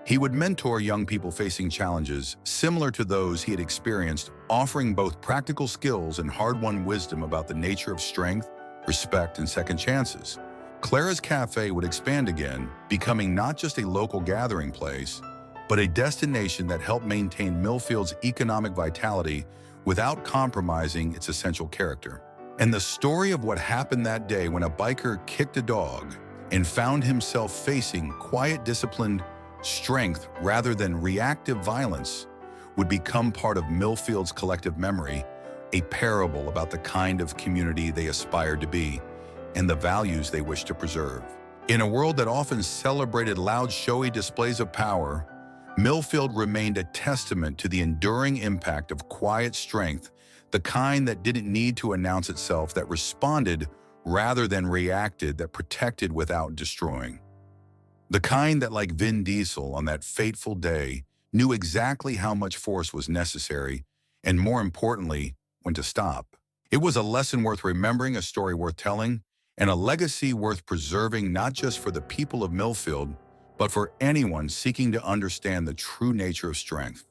He would mentor young people facing challenges similar to those he had experienced, offering both practical skills and hard-won wisdom about the nature of strength, respect, and second chances. Clara's Cafe would expand again, becoming not just a local gathering place, but a destination that helped maintain Millfield's economic vitality without compromising its essential character. And the story of what happened that day when a biker kicked a dog and found himself facing quiet, disciplined strength rather than reactive violence would become part of Millfield's collective memory, a parable about the kind of community they aspired to be and the values they wished to preserve. In a world that often celebrated loud, showy displays of power, Millfield remained a testament to the enduring impact of quiet strength, the kind that didn't need to announce itself, that responded rather than reacted, that protected without destroying. The kind that, like Vin Diesel on that fateful day, knew exactly how much force was necessary, and more importantly, when to stop. It was a lesson worth remembering, a story worth telling, and a legacy worth preserving, not just for the people of Millfield, but for anyone seeking to understand the true nature of strength.